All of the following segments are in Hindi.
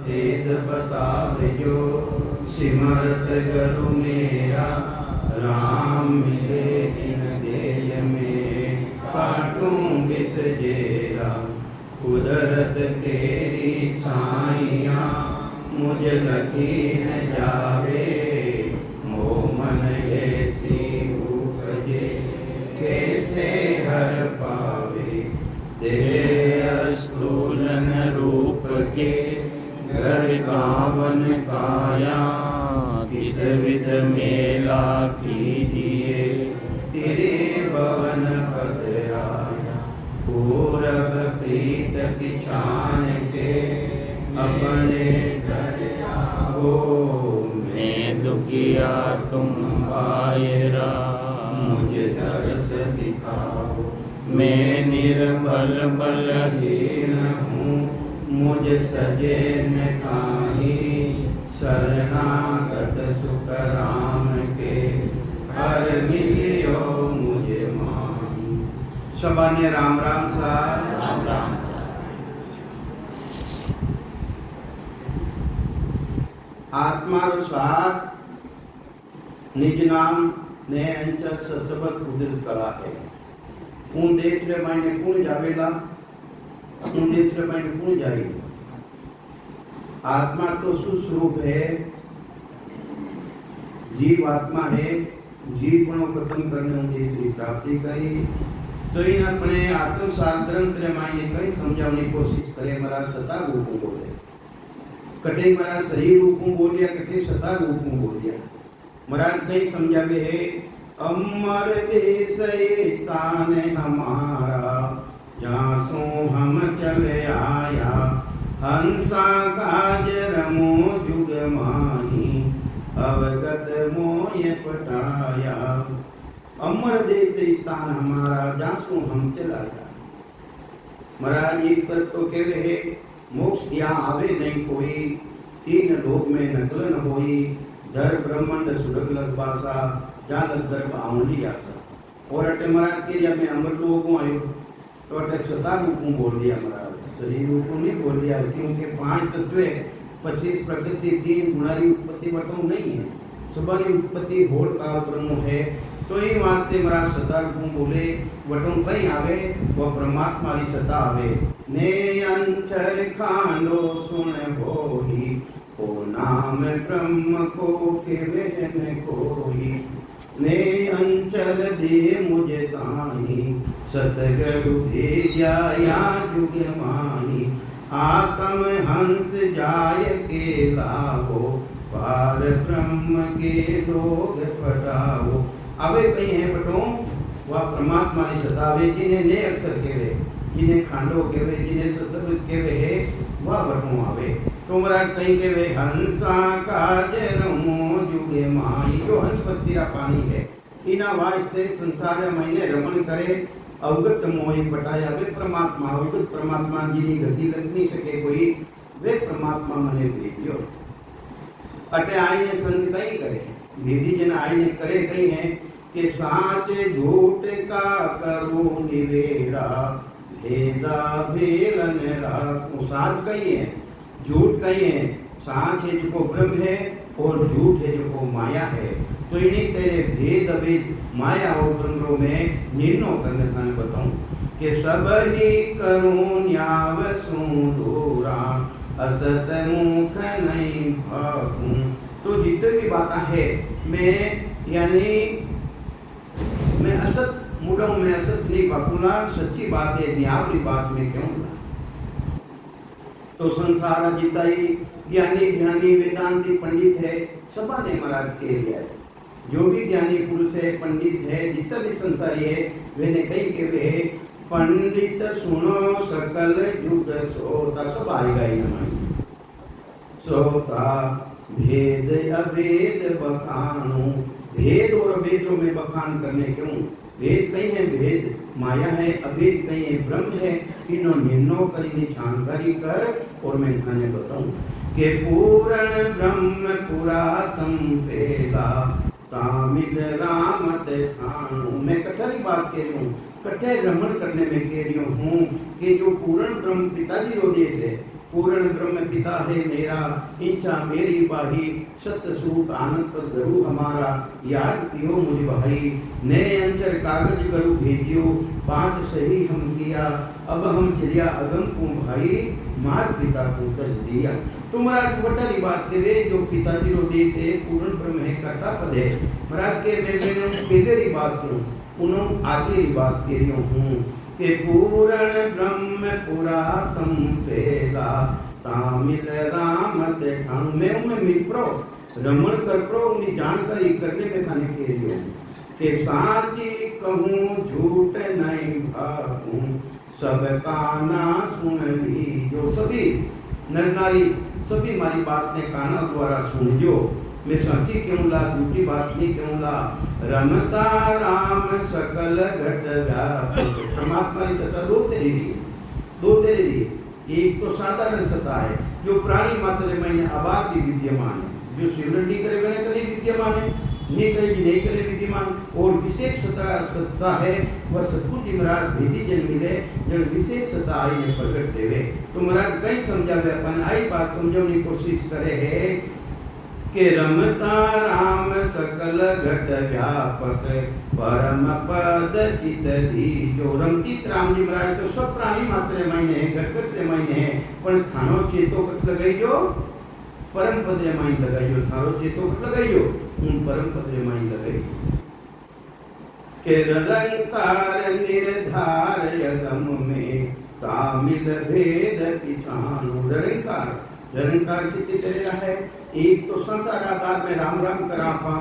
भेद बतावजो सिमरत गुरु मेरा, राम मिले दिन देय में काटूं बिस जेरा। कुदरत तेरी साइया मुझ लगी न जावे, मोह मन ऐसी उपजे कैसे हर पावे। देह स्थूलन रूप के घर गावन काया, किस विध मेला कीजिए तेरे भवन पधराया। पूरब प्रीत पिछान के अपने घर आओ, मैं दुखिया तुम बायरा मुझ दरस दिखाओ। मैं निर्बल बलहीन हूँ मुझ सजे न काहीं, शरणागत सुख राम के हर मिलियो मुझे माही। शबाने राम राम सार, राम राम सार। आत्मारो साथ निज नाम ने अंचल ससबत कुदरत कला है। उन देश रे मायने कौन जावेला, उन देश रे मायने कौन जाएगा। आत्मा तो सुस्वरूप है, जीव आत्मा है। जीव गुणों खत्म करने उनकी प्राप्ति करी तो इन अपने आत्म साधन रे मायने कई समझाने की कोशिश करे। मरा सता रूपों बोले, कटे मरा सही रूपों बोलिया, कटे सता रूपों बोलिया। महाराज कई समझावे है, अमर देश ये स्थान हमारा, जहाँ सो हम चले आया। हंसा काज रमो जुग माही, अवगत मोय पटाया। अमर देश स्थान हमारा, जहाँ सो हम चलाया। महाराज एक तक तो कहवे है, मोक्ष यहाँ आवे नहीं कोई, तीन लोक में नकल न होई। धर ब्रह्मांड सुरग लग बासा, जहाँ तक गर्भ आउंडी आसा। और अटे महाराज के जब मैं अमर लोगों आयो तो अटे सता रूपों बोल दिया महाराज, शरीर रूपों नहीं बोल दिया। क्योंकि 5 तत्व 25 प्रकृति 3 गुणारी उत्पत्ति वटों नहीं है। सबरी उत्पत्ति होड़ काल ब्रह्म है। तो ये वास्ते महाराज सता रूपों बोले, वटों कहीं आवे वो परमात्मा री सता आवे। ने अंचर खांडो सुन होही, ओ नाम ब्रह्म को के वहन कोही। ने अंचल दे मुझे ताही, सतगुरु भेजा या जुग माही। आत्म हंस जाय के लाभो, पार ब्रह्म के लोग पटाओ। अबे कहीं है बटो वह परमात्मा ने सतावे, जिन्हें ने अक्षर केवे, जिन्हें खांडो केवे, जिन्हें सतबुद्ध केवे है वह बटो आवे। तो महाराज कहीं केवे, हंसा काज रमो जुगे माई। जो हंस पत्तीरा पानी है, इना वास्ते संसार महीने रमण करे, अवगत मोह पटाया। वे परमात्मा अवगत परमात्मा जिनी गति कर नहीं सके कोई, वे परमात्मा मने भेजियो। अटे आईने संत कहीं करे, विधि जन आईने करे कहीं है कि साचे झूठ का करो निवेड़ा, भेदा भेलन राखो। साच कहीं है, झूठ कहीं है। साच है जो ब्रह्म है और झूठ है जो माया है। तो इन्हीं तेरे भेद अभेद माया और ब्रह्म में निर्णय करने थाने बताऊं कि सब ही करूं न्याव सुदूरा, असत मुख नहीं भागूं। तो जितने भी बातें है मैं यानी मैं असत मुड़ा, मैं असत नहीं भागूंगा। सच्ची बात है, न्यावली बात में क्यों। तो संसार जितना ही ज्ञानी ध्यानी वेदांती पंडित है, सबा ने महाराज कह दिया है। जो भी ज्ञानी पुरुष है, पंडित है, जितना भी संसारी है, वे ने कही के वे पंडित सुनो सकल युग सोता। सब आएगा ही हमारी सोता भेद अभेद बखानो। भेद और अभेदों में बखान करने क्यों। भेद कहीं है, भेद माया है, अभेद कहीं है, ब्रह्म है। इनो निर्णय करी जानकारी कर और मैं थाने बताऊं कि पूर्ण ब्रह्म पुरातन पेला, तामिद रामत ठाणु। मैं कठोरी बात कह रही हूँ, कठे भ्रमण करने में कह रही हूँ कि जो पूर्ण ब्रह्म पिताजी रो देश है, पूर्ण ब्रह्म पिता है मेरा, इच्छा मेरी पाही, सत्य स्वरूप आनंद पद गुरु हमारा, याद कियो मुझ भाई, नए अंचर कागज गुरु भेजियो, पांच सही हम किया, अब हम चलिया अगम को भाई, मार पिता को तज दिया। तो महाराज बटारी बात के वे जो पिताजी रो देश है पूर्ण ब्रह्म है करता पद है, महाराज के मैंने पहले बात क्यों उन्होंने आगे बात कह रही हूँ कि पूर्ण ब्रह्म पुरातम पेला तामिल राम ते ठाणु में मिप्रो रमण कर प्रो उन्हें जानकारी करने में थाने कह रही हूँ कि साची कहूँ झूठ नहीं भागूं सबका ना सुन ली जो सभी नर नारी सभी हमारी बात ने काना द्वारा सुन जो मैं सच्ची क्यों ला झूठी बात नहीं क्यों ला रमता राम सकल घट व्यापक परमात्मा की सत्ता दो तेरे लिए एक तो साधारण सत्ता है जो प्राणी मात्र में आबाद भी विद्यमान है जो सिमरन नहीं करे गणे करे विद्यमान है नहीं करे भी नहीं करे विद्यमान और विशेष सत्ता है वह सतगुरु जी महाराज भेदी जन मिले जब विशेष सत्ता आई ने प्रकट देवे तो महाराज कई समझावे अपन आई बात समझने की कोशिश करे है कि रमता राम सकल घट व्यापक परम पद चित दी जो रमतीत राम जी महाराज तो सब प्राणी मात्र मायने घट घट रे मायने पण थानो चेतो कट लगाई जो परम पद रे मायने लगाई जो थारो चेतो कट लगाई जो उन परम पद रे मायने लगाई के रंकार निर्धार यगम में तामिल भेद पिछानु रंकार कितने तरह है एक तो संसार आधार में राम राम करापा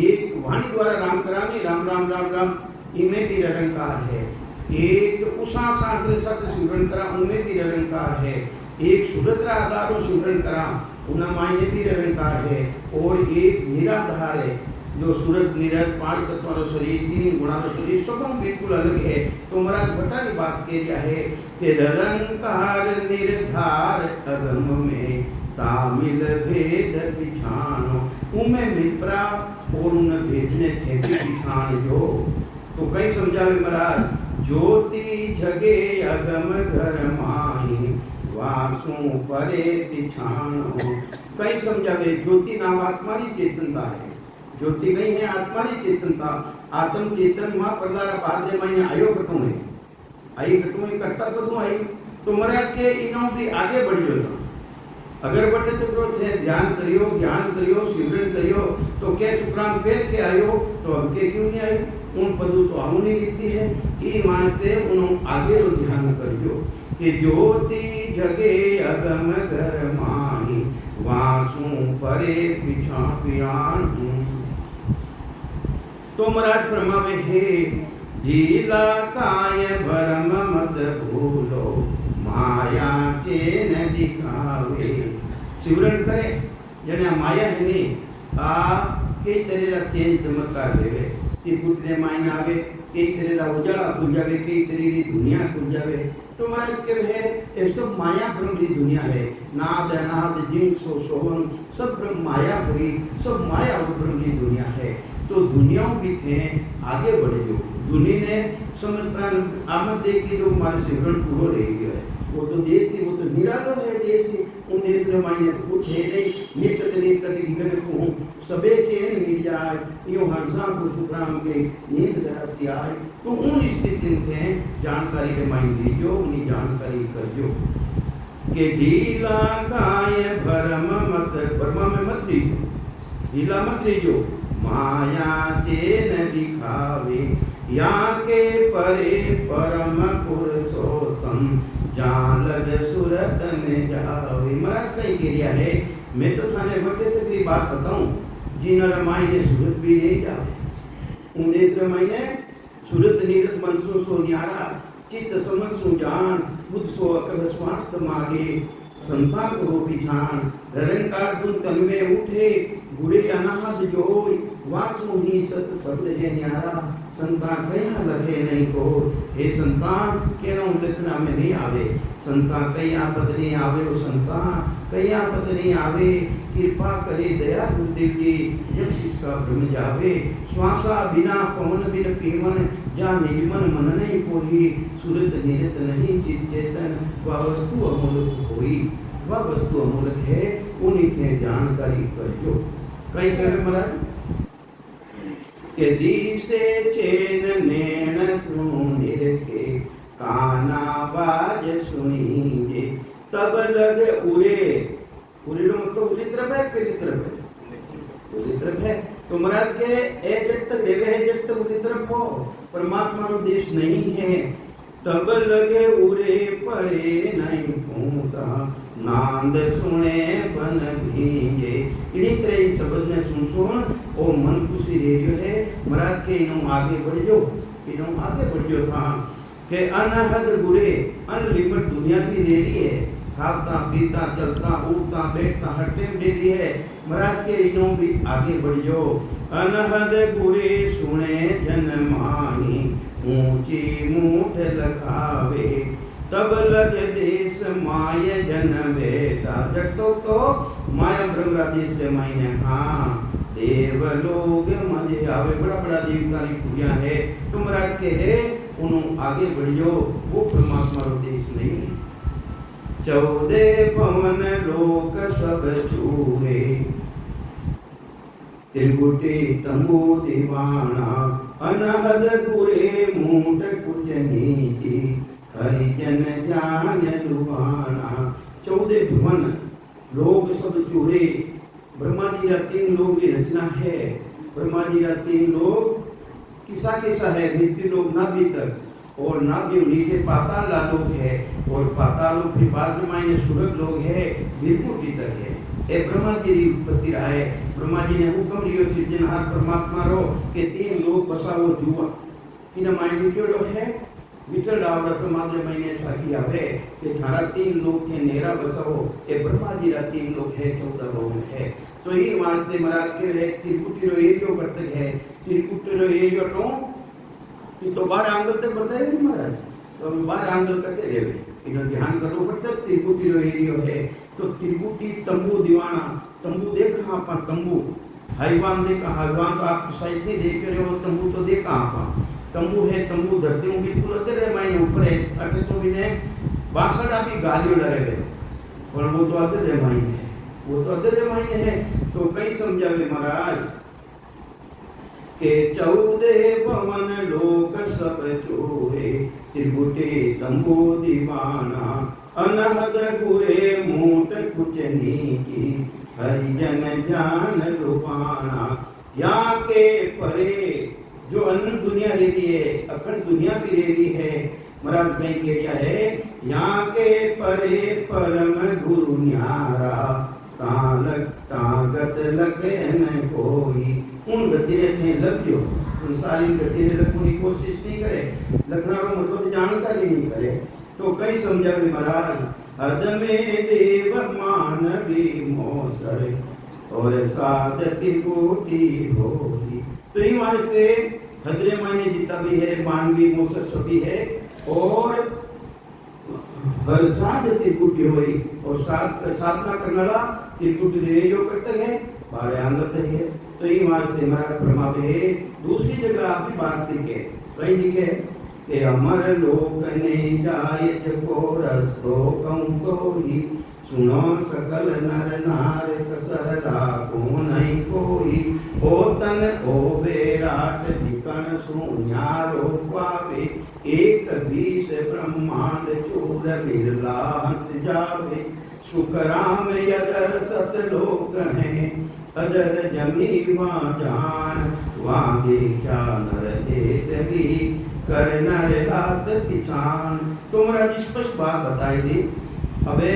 एक वाणी द्वारा राम करानी राम राम राम राम इनमें भी रंकार है एक उषा शास्त्र सत्य सिमरन करा उनमें भी रंकार है एक सुरत्रा आधारों सिमरन करा उन मायने भी रंकार है और एक निराधार है जो सूरत निरत पांच तत्वारों शरीर तीन गुणारों शरीर सब बिल्कुल अलग है तो महाराज बता की बात कह दिया है कि रंकार निर्धार अगम में तामिल भेद पिछानो उमे मित्रा और उन भेजने थे पिछान जो तो कई समझावे महाराज ज्योति जगे अगम घर माही वासु परे पिछानो कई समझावे ज्योति नाम आत्मा की चेतनता है ज्योति नहीं है आत्मा की चेतनता आत्म चेतन मां प्रदार पादे मायने आयो कटो है आई कटो है करता बदू आई तो महाराज के इनो भी आगे बढ़ियो था अगर बटे तो क्रोध है ध्यान करियो सिमरन करियो तो के सुप्राम पेट के आयो तो अब के क्यों नहीं आई उन पदू तो आऊ नहीं लिखती है ये मानते उन आगे तो ध्यान करियो कि ज्योति जगे अगम घर माही वासु परे पिछा पियान तो महाराज फरमावे हे ढीला काय भरम मत भूलो माया चेन दिखावे सिमरन करे जने माया है ने आ कई तरह चेन चमत्कार देवे ती पुटने मायने आवे कई तरह उजाला खुल जावे कई तरह की दुनिया खुल जावे तो महाराज के है ये सब माया ब्रह्म की दुनिया है नाद अनाद जिन सो सोवन सब ब्रह्म माया हुई सब माया और ब्रह्म की दुनिया है तो दुनियाओं भी थे आगे बढ़े जो दुनिया ने समझ प्राण आमद देख के जो हमारे सिमरन पूरा रह गया है वो तो देश ही वो तो निरालो है देश ही उन देश में मायने कुछ है नहीं निकट की घर को सबे चेन मिल जाए यो हंसा को सुप्राम के नींद जरा सी आए तो उन स्थिति थे जानकारी के माइन दीजो उन्हीं जानकारी करजो के ढीला काय भरम मत भरमा में मत लीजो ढीला मत लीजो माया चेन दिखावे या के परे परम पुरुषोत्तम जान लग सूरत में जावे महाराज कई क्रिया है मैं तो थाने बड़े तक की बात बताऊं जिन रमाई ने सूरत भी नहीं जावे उन देश रमाई ने सूरत नीरत मनसो सो न्यारा चित्त समझ सो जान बुद्ध सो अकल स्वास्थ्य मागे संतान को पिछान रंकार गुण तन में उठे गुड़े अनाहत जो वासु ही सत शब्द है न्यारा संतान कहीं लगे नहीं को हे संतान के नो लिखना में नहीं आवे संतान कहीं आपद नहीं आवे वो संतान कहीं आपद नहीं आवे कृपा करे दया गुरुदेव जी जब शिष्य का भ्रम जावे श्वासा बिना पवन बिन पीवन जहाँ निर्मल मन नहीं कोई, सुरत निरत नहीं चित चेतन, वह वस्तु अमूलक होई। वह वस्तु अमूलक है, उन्हीं से जानकारी कर जो। कहीं कहे महाराज के दिसे चैन नैन सुनिर के, काना बाज सुनीजे, तब लगे उरे। उरे मतलब उरी तरफ है, पीली तरफ है, उरी तरफ है। तो महाराज के ए जब तक रेवे है, जब तक उरी तरफ हो, परमात्मा का देश नहीं है। तब लगे उरे परे नहीं पूता, नांद सुने बन भीगे। इन्हीं तरह इस शब्द ने सुन ओ मन खुशी रेडियो है। महाराज के इन्हों आगे बढ़ जो, इन्हों आगे बढ़ जो था के अनहद गुरे, अनलिमिट दुनिया की रेडी है। खाता पीता चलता उठता बैठता हर टाइम रेडी है। महाराज के इन्हों भी आगे बढ़ जो। अनहद गुरे सुने जन माही, ऊंची मूठ लखावे, तब लग देश माय जन बेटा। जब तो माया ब्रह्म देश से मायने हाँ देव लोग मजे आवे। बड़ा बड़ा देवतारी पूजा है। तो महाराज के है उन्हों आगे बढ़ियो, वो परमात्मा रो देश नहीं। 14 पवन लोक सब चूरे, त्रिकुटी तंबू दीवाना, अनहद गुरे मूठ कुछ नीची, हरिजन जान लुभाना। 14 भवन लोग सब चूरे। ब्रह्मा जी का 3 लोग की रचना है। ब्रह्मा जी का 3 लोग किसा किसा है, नित्य लोग नाभि तक, और नाभि नीचे पाताल लोग है, और पाताल के बाद में सुरग लोग है, विभूति तक है। ए ब्रह्मा जी की उत्पत्ति रहा है। ब्रह्मा जी ने हुक्म लियो सृजनहार परमात्मा रो के 3 लोग बसावो जुआ। इन माइंड क्यों लो है विठल डावरा समाज महीने साखी आवे कि थारा 3 लोग के नेरा बसाओ। ए ब्रह्मा जी रा 3 लोग है, 14 लोग है। तो ही मानते महाराज के है त्रिकुटी रो एरियो करते है। त्रिकुटी रो एरियो तो 12 आंगल तक बताए नहीं महाराज। तो हम 12 आंगल करते रहे, इन्हों ध्यान करो पड़ता। त्रिकुटी रो एरियो है। तो त्रिकुटी तंबू दीवाना, तंबू देखा आपा, तंबू हाईवान देखा, हाईवान तो आप तो साइड नहीं देख रहे हो, तंबू तो देखा आपा। तंबू है, तंबू धरती हूँ बिल्कुल अदर मायने ऊपर है। अटे तो भी ने 62 भी गालियों डरे गए, और वो तो अदर मायने है, वो तो अदर मायने है। तो कई समझावे महाराज के 14 पवन लोक सब चोरे, त्रिकुटी तंबू दीवाना, अनहद गुरे मूठ कुछ नीची, हरिजन जान लुभाना। यहाँ के परे जो अनंत दुनिया रहती है, अखंड दुनिया भी रहती है। महाराज कहीं कह दिया है यहाँ के परे परम गुरु न्यारा, तालक तागत लगे न कोई। उन गति थे लग जो, संसारी गति ने लगने की कोशिश नहीं करे, लगना को मतलब जानकारी नहीं करे। तो कई समझावे महाराज अदमे देव मानवी मोसर, और साध त्रिकुटी होगी। तो ही वास्ते हजरे मायने जितना भी है, मानवी मोसर सभी है, और हर साध त्रिकुटी हुई, और साधना करने वाला त्रिकुटी रेडियो करते हैं, 12 आंगल है। तो ही वास्ते महाराज परमावे दूसरी जगह आपकी बात लिखे, कहीं लिखे कि अमर लोक ने जायत को रस्तो कहूँ तो ही, सुनो सकल नर नार कसर राखो नहीं कोई। ओ तन ओ बेराट जिकन सुन्यारो पावे, 1 ब्रह्मांड चूर बिरला हंस जावे। सुख राम यदर सतलोक हैं, अदर जमी वहाँ जान, वहाँ देखा नर देतगी, कर नर हाथ पिछान। तो महाराज स्पष्ट बात बताई दी। अबे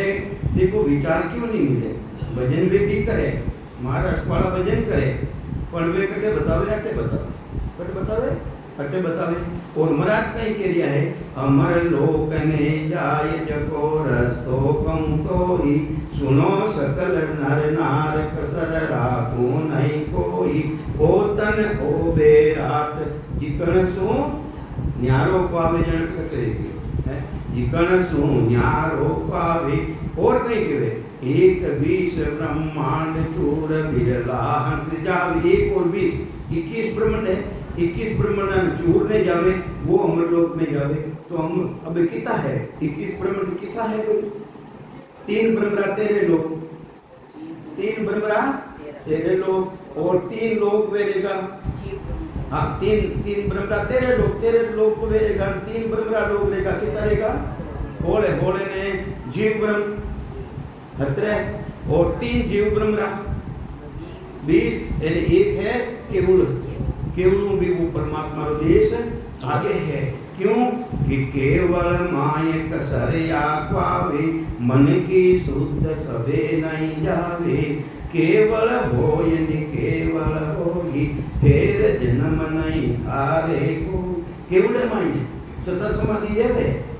देखो विचार क्यों नहीं मिले, भजन भी करे, महाराष्ट्र वाला भजन करे, पर वे कटे बतावे, अटे बतावे, कटे बतावे, अटे बतावे। और महाराज कहीं कह रिया है अमर लोक ने जाय जको रस्तो कहूँ तो ही, सुनो सकल नर नार कसर राखो नहीं कोई। ओ तन ओ बेराट जिकन सो न्यारो पावे जनक करेगी, जिकन सो न्यारो पावे। और कहीं कहे 1 ब्रह्मांड चूर बिरला हंस जावे। 1 और 20 21 ब्रह्मांड है, 21 ब्रह्मांड चूरने जावे वो अमरलोक में जावे तो हम अब कितना है 21 ब्रह्मांड किसा है कोई 3 ब्रह्मरा तेरे लोग 3 ब्रह्मरा तेरे लोग और 3 लोग वेरेगा हाँ 3 ब्रह्मरा तेरे लोग तो वेरेगा 3 ब्रह्मरा लोग रहेगा कितना रहेगा होले ने जीव ब्रह्म 17 और 3 जीव ब्रह्मरा 20 यानी एक है केवल भी वो परमात्मा रो देश आगे है क्यों कि केवल माय कसरिया पावे मन की शुद्ध सबे नहीं जावे केवल होय केवल होगी फिर जन्म नहीं हारे को केवल माय सदा समाधि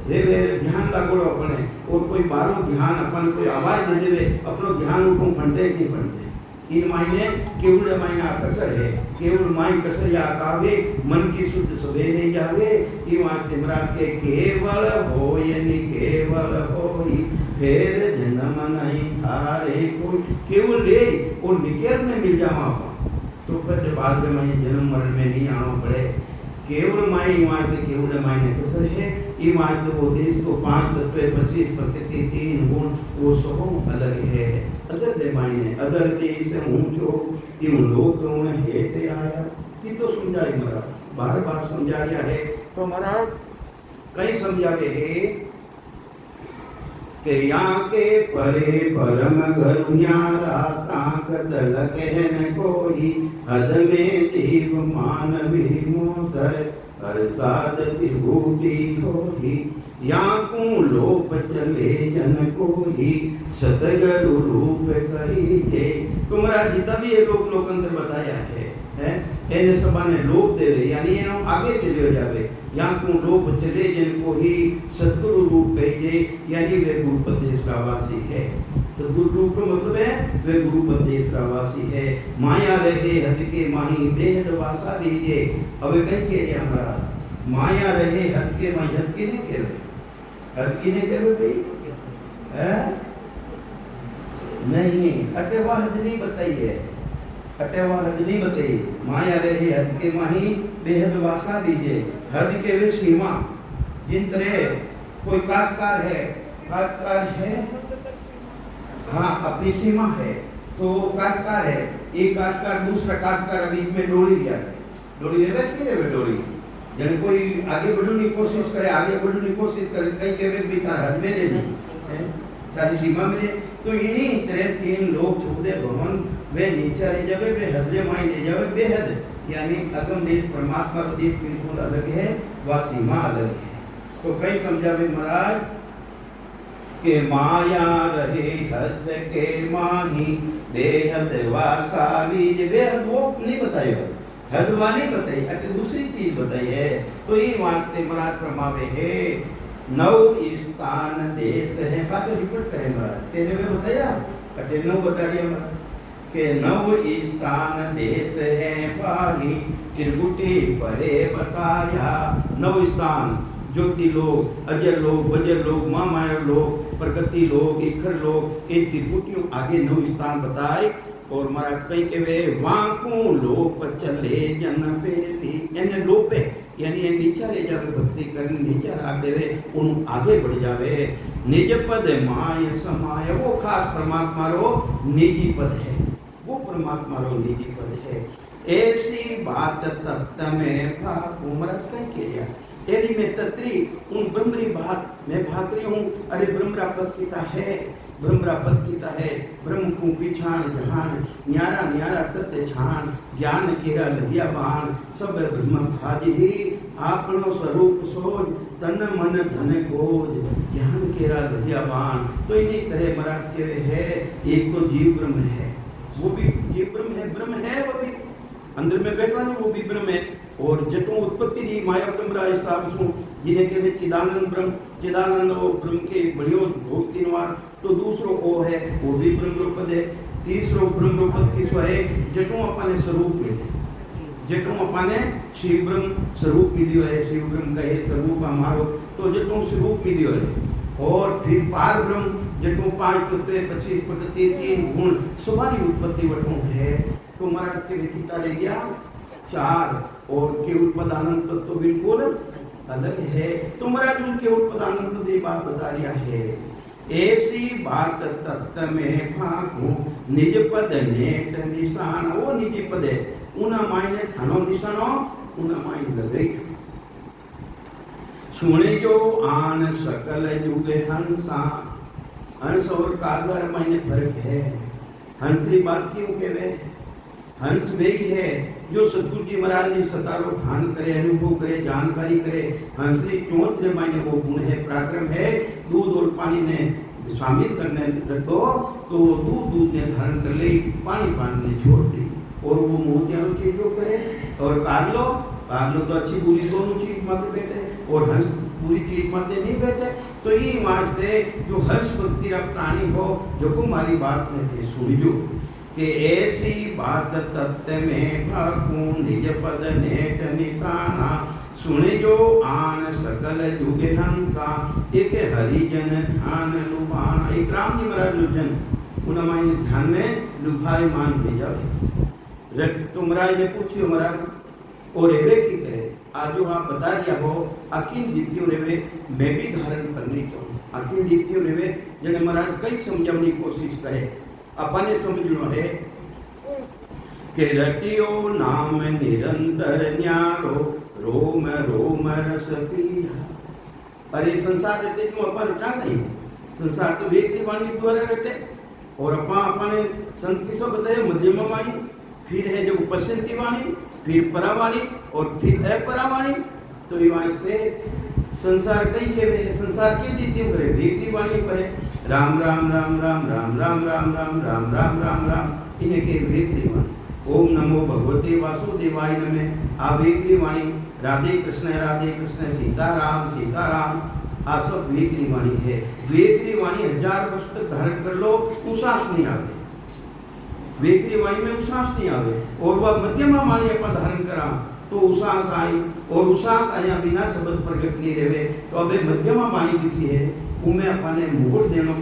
वे ध्यान लागोड़ो अपने और कोई बारो ध्यान अपन कोई आवाज दे देवे अपनो ध्यान उठो फंटे नहीं फंटे इन मायने केवल मायना कसर है केवल माय कसर या कावे मन की शुद्ध सबे नहीं जावे ये वास्ते महाराज के केवल होय नि केवल होई फिर जन्म नहीं थारे कोई केवल रे और निकेल में मिल जावा तो फिर बाद में माय जन्म मरण में नहीं आना पड़े केवल माय वास्ते केवल मायने कसर है ये वास्ते वो देश को 5 तत्व 25 प्रकृति 3 गुण वो सब अलग है अदर दे मायने अदर देश ऊंचो इन लोक गुण हेते आया ये तो समझाई मरा बार समझाया है तो महाराज कई समझावे है के यहाँ के परे परम गरुण्यारा ताकत लकहन कोई हद में देव मानवी मोसर हरसाद त्रिभुटी कोई याकू लोप चले जन कोई सतगुरु रूप कही दे तुम्हारा जितना भी ये लोक अंदर बताया है एने सबाने लोप देवे यानी एनो आगे चले जावे याकू लोप चले जन को ही सतगुरु रूप कही दे यानी वे गुरुपदेश का वासी है सतगुरु रूप का मतलब है वे गुरुपदेश का वासी है माया रहे हद के माही बेहद वासा दीजिए अब कहीं कह रहे हमारा माया रहे हद के माही हद की नहीं कहे हद की नहीं कहे भाई है नहीं अटेवा हद नहीं बताइए अटेवा हद नहीं बताइए माया रहे हद के माही बेहद वासा दीजिए हद के वे सीमा जिन तरह कोई काशकार है हाँ अपनी सीमा है तो काशकार है एक काशकार दूसरा काशकार बीच में डोली लिया डोली ले रखी है डोली जब कोई आगे बढ़ने की कोशिश करे कहीं के वे भी तार हद में रहने तारी सीमा में तो इन्हीं तरह 3 लोग छुपदे भवन वे नीचे रह जावे वे हदरे माई ले जावे बेहद यानी अगम देश परमात्मा का देश बिल्कुल अलग है वह सीमा अलग है तो कई समझावे महाराज के माया रहे हद के माही बेहद वासाली जे बेहद वो नहीं बतायो हद वाली बताई अच्छा दूसरी चीज बताई है तो ये वास्ते महाराज प्रमावे है 9 स्थान देश है पाछो रिपोर्ट करे महाराज तेरे में बताया अटे 9 बता दिया महाराज के 9 स्थान देश है पाही त्रिगुटी परे बताया 9 स्थान ज्योति लोग अजर लोग बजर लोग मामाया लोग प्रगति लोग इखर लोग इन त्रिगुटियों आगे 9 स्थान बताए और महाराज कई के वे वाकू लोप चले जन पेली यानी लोपे यानी ये नीचा ले जावे भक्ति करने नीचा राख देवे उन आगे बढ़ जावे निज पद माय समाय वो खास परमात्मा रो निजी पद है वो परमात्मा रो निजी पद है ऐसी बात तत्व में महाराज कहीं के लिया यदि मैं तत्री उन ब्रह्मरी बात मैं भाग रही हूँ अरे ब्रह्मरा पद किता है ब्रह्मरा पद कीता है ब्रह्म को पिछाण जहान न्यारा न्यारा तत्व छान ज्ञान केरा लगिया बाण सब ब्रह्म भाज ही आपनो स्वरूप सोज तन मन धन खोज ज्ञान केरा लगिया बाण तो इन्हीं तरह महाराज के है एक तो जीव ब्रह्म है वो भी जीव ब्रह्म है वो भी अंदर में बैठा है वो भी ब्रह्म है और जटों उत्पत्ति दी माया ब्रह्म हिसाब से जिन्हें के चिदानंद वो ब्रह्म के बढ़ियो भोग 3 बार तो दूसरो ओ है वो भी ब्रह्म रूपद है तीसरो ब्रह्म रूपद किसो है जटों अपने स्वरूप में जटों अपने शिव ब्रह्म स्वरूप मिलियो है शिव ब्रह्म का ये स्वरूप हमारो तो जटों स्वरूप मिलियो है और फिर पार ब्रह्म जटों 5 तत्व 25 प्रकृति 3 गुण सुभारी उत्पत्ति वटों है तो महाराज के विकिता ले गया चार और केवल पदानंद पद तो बिल्कुल अलग है। तो महाराज उन केवल पदानंद पद की बात बता रहा है। ऐसी बात तत्व में फाकू निज पद नेट निशान, वो निज पद है उना मायने थानो निशानो उना मायने लगे। सुने जो आन सकल युग हंसा, हंस और कागर मायने फर्क है। हंस की बात क्यों कहवे? हंस वही है जो सतगुरु जी महाराज ने सतारो भान करे, अनुभव करे, जानकारी करे। हंस की चोंच ने मायने वो गुण है, पराक्रम है। दूध और पानी ने शामिल करने रखो तो वो दूध ने धारण कर ले, पानी ने छोड़ दी। और वो मोतियां चीजों करे और कारलो तो अच्छी बुरी दोनों चीज मत बैठे, और हंस पूरी चीज मत नहीं बैठे। तो ये वास्ते जो हंस भक्ति का प्राणी हो, जो को हमारी बात ने थे सुनिजो कि ऐसी बात तत्व में भाकू निज पद नेट निशाना, सुने जो आन सकल जुगे हंसा, एक हरिजन ध्यान लुभाना। एक राम जी महाराज लुजन उन्हें ध्यान में लुभाए मान भेजा। तो महाराज ने पूछियो महाराज और रेवे की कहे आज जो आप बता दिया हो अकिन दीप्तियों रेवे मैं भी धारण करनी चाहूँ। अकिन दीप्तियों रेवे जने महाराज कई समझाने की कोशिश करे। अपने समझनो है कि रटियो नाम निरंतर न्यारो, रोम रोम रस पीहा। अरे संसार रटे जो अपन रटा नहीं, संसार तो वेद की वाणी द्वारा रटे। और अपने संत की सब बताए मध्यम वाणी, फिर है जो उपस्थिति वाणी, फिर परावाणी और फिर अपरावाणी। तो ये वास्ते संसार कई के वे संसार की नीतियों करे, वेद की वाणी करे राम राम राम राम राम राम राम राम राम राम राम राम इन्हें के वेद की वाणी। ओम नमो भगवते वासुदेवाय नमः आ वेद की वाणी। राधे कृष्ण सीताराम सीताराम आ सब वेद की वाणी है। वेद की वाणी 1000 वर्ष तक धारण कर लो, उसास नहीं आवे। वेद की वाणी में उसास नहीं आवे। और वह मध्यमा वाणी अपन धारण करा तो उसास आई, और उसास आया बिना शब्द प्रकट नहीं रहे। तो अब मध्यमा वाणी किसी है उमें अपने मोड़ देना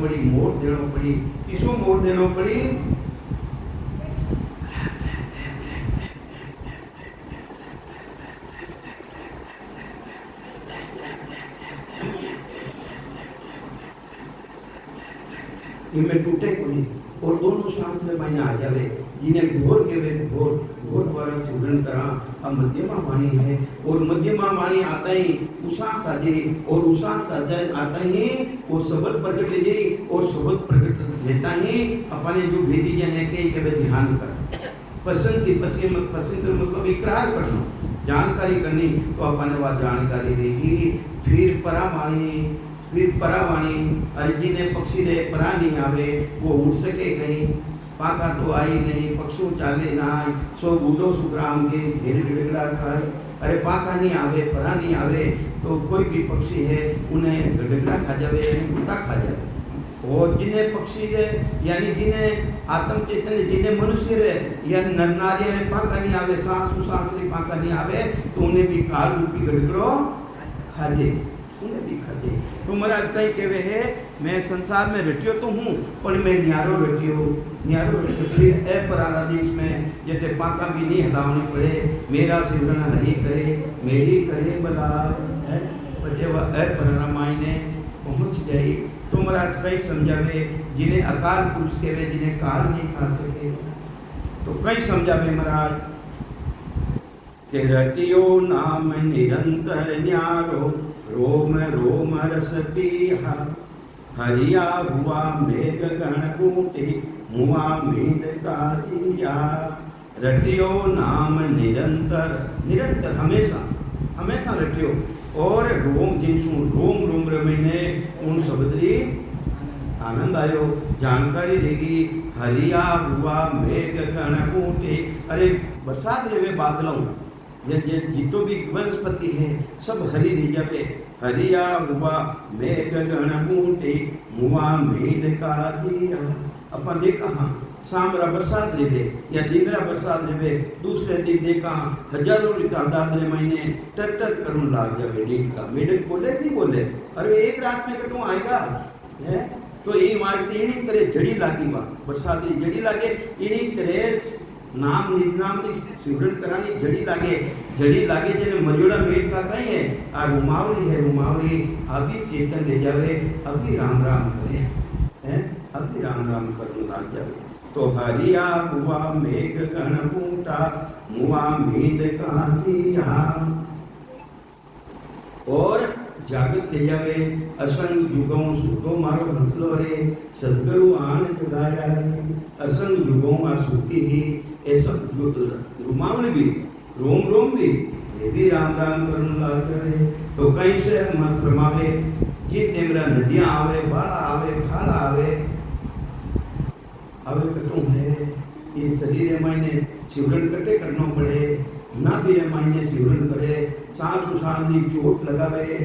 पड़ी। किसको मोड़ देना पड़ी? इनमें टूटे को नहीं। और दोनों शांत मायने आ जावे जिन्हें घोर के वे घोर द्वारा सिमरन करा। अब मध्यमा वाणी है और मध्यमा वाणी आता ही उसास आ जाए, और उसास आता ही वो शब्द प्रकट ले जाए, और शब्द प्रकट लेता ही अपने जो भेदी जन है के वे ध्यान कर पसंद मतलब इकरार करना, जानकारी करनी। तो अपने वह जानकारी रहेगी। फिर परावाणी, फिर परावाणी। अरे जिन्हें पक्षी रे परा नहीं आवे वो उड़ सके कहीं, पाका तो आई नहीं, पक्षु चाले ना आए, सो बूढ़ो सुग्राम के घेर गिड़गड़ा खाए। अरे पाका नहीं आवे, परा नहीं आवे तो कोई भी पक्षी है उन्हें गिड़गड़ा खा जावे, कुत्ता खा जावे। और जिन्हें पक्षी है यानी जिन्हें आत्म चैतन्य, जिन्हें मनुष्य रे या नर नारी रे पाका नहीं आवे, सांस सांस रे पाका नहीं आवे तो उन्हें भी काल रूपी गड़गड़ो खा जाए, उन्हें भी खा जाए। तो महाराज कहीं कहवे है मैं संसार में रटियो तो हूँ पर मैं न्यारो रटियो फिर अपराधीश में जैसे पाका भी नहीं हटाने पड़े। मेरा सिमरन हरि करे मेरी करे बला है बचे वह अपरामाई ने पहुँच गई। तो महाराज कई समझावे जिन्हें अकाल पुरुष के वे जिन्हें काल नहीं खा सके। तो कई समझावे महाराज के रटियो नाम निरंतर न्यारो, रोम रोम रस पीहा। हरिया हुआ मेघ गण कूटे, मुआ मीद का दिया। रटियो नाम निरंतर हमेशा रटियो। और रोम जिनसु रोम रमीने उन शब्दरी आनंद आयो, जानकारी देगी। हरिया हुआ मेघ गण कूटे। अरे बरसात रे बादलों ये जितो भी वनस्पति है सब हरी रीजा पे। हरिया हुआ मेघ गण कूटे, मुआ मीद का दिया। अपन देखा हाँ सांबरा बरसात लेवे या दीवरा बरसात लेवे, दूसरे दिन देखा हजारों तादाद रे महीने टटर करूं लाग जावे दिन का। मेढक बोले नहीं बोले अरे एक रात में कटू आएगा है। तो ये मारती इन्हीं तरह जड़ी लागी बा बरसात जड़ी लागे इन्हीं तरह नाम निज नाम की सिमरन करानी जड़ी लागे जेने मर्योड़ा मेट का कहीं है आ रुमावली है रुमावली अभी चेतन ले जावे अभी राम राम करे हैं अभी राम राम करने लग जावे तो हरिया हुआ मेघ गण फूटा मुआ मीद कांतिया और जागृत ले जावे असंग युगों सुतो मारो हंसलो रे सदगुरु आन जगाया रे असंग युगों आ सुती ही ऐसा रुमावली भी रोम रोम भी ये भी राम राम करने लग जावे तो कहीं से मत फरमावे जितने मेरा नदियां आवे बाड़ा आवे खाला आवे अब कटो है ये शरीर मायने सिमरन कटे करना पड़े ना भी मायने सिमरन करे सांस उसास की चोट लगावे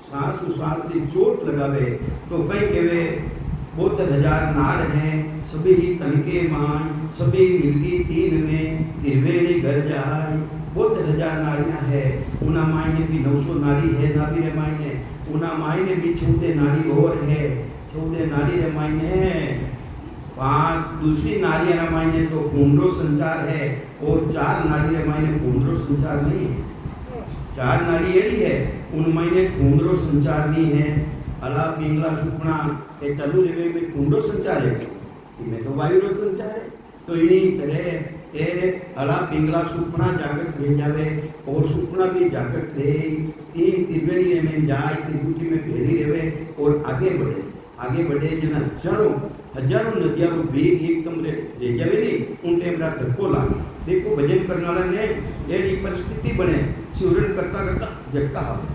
सांस उसास की चोट लगावे तो कई केवे 72,000 नाड़ हैं सभी तनके मान सभी मिलगी तीन में त्रिवेणी घर जाए 72,000 नाड़ियां है उना मायने भी 900 नाड़ी है ना भी मायने उना मायने भी 14 नाड़ी और है 14 नाड़ी रे मायने 5 दूसरी नाड़ियां रे मायने तो कुंडो संचार है और 4 नाड़ी रे मायने कुंडो संचार नहीं है 4 नाड़ी एड़ी है उन मायने कुंडो संचार नहीं है अला पिंगला सुपना के चालू रेवे में कुंडो संचार है इनमें तो वायु रो संचार है तो इन्हीं तरह ये अला पिंगला सुपना जागृत ले जावे और सुपना भी जागृत ले तीन त्रिवेणी में जाए त्रिभुटी में भेरी रेवे और आगे बढ़े जना हजारों नदियां बेग एकदम ले जावे नहीं उन टाइम रात धक्को लागे देखो भजन करने वाला ने ये परिस्थिति बने सिमरन करता करता झटका आवे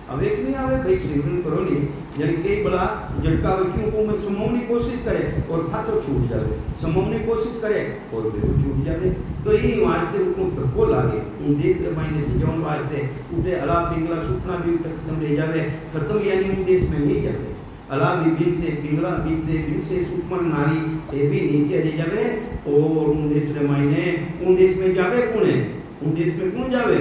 अब एक नहीं आवे भाई सिमरन करो नहीं जन के बड़ा झटका आवे क्यों को मैं समझने की कोशिश करे और फातो छूट जावे समझने की कोशिश करे और वो छूट जावे तो ये वास्ते उनको धक्को लागे उन देश रे मायने जौन वास्ते उठे अला पिंगला सुपना भी खत्म ले जावे खत्म यानी उन देश में नहीं जावे अला बिन से पिंगला बिन से सुपन नारी ये भी नीचे ले जावे और उन देश रे मायने उन देश में जावे कौन है उन देश में कौन जावे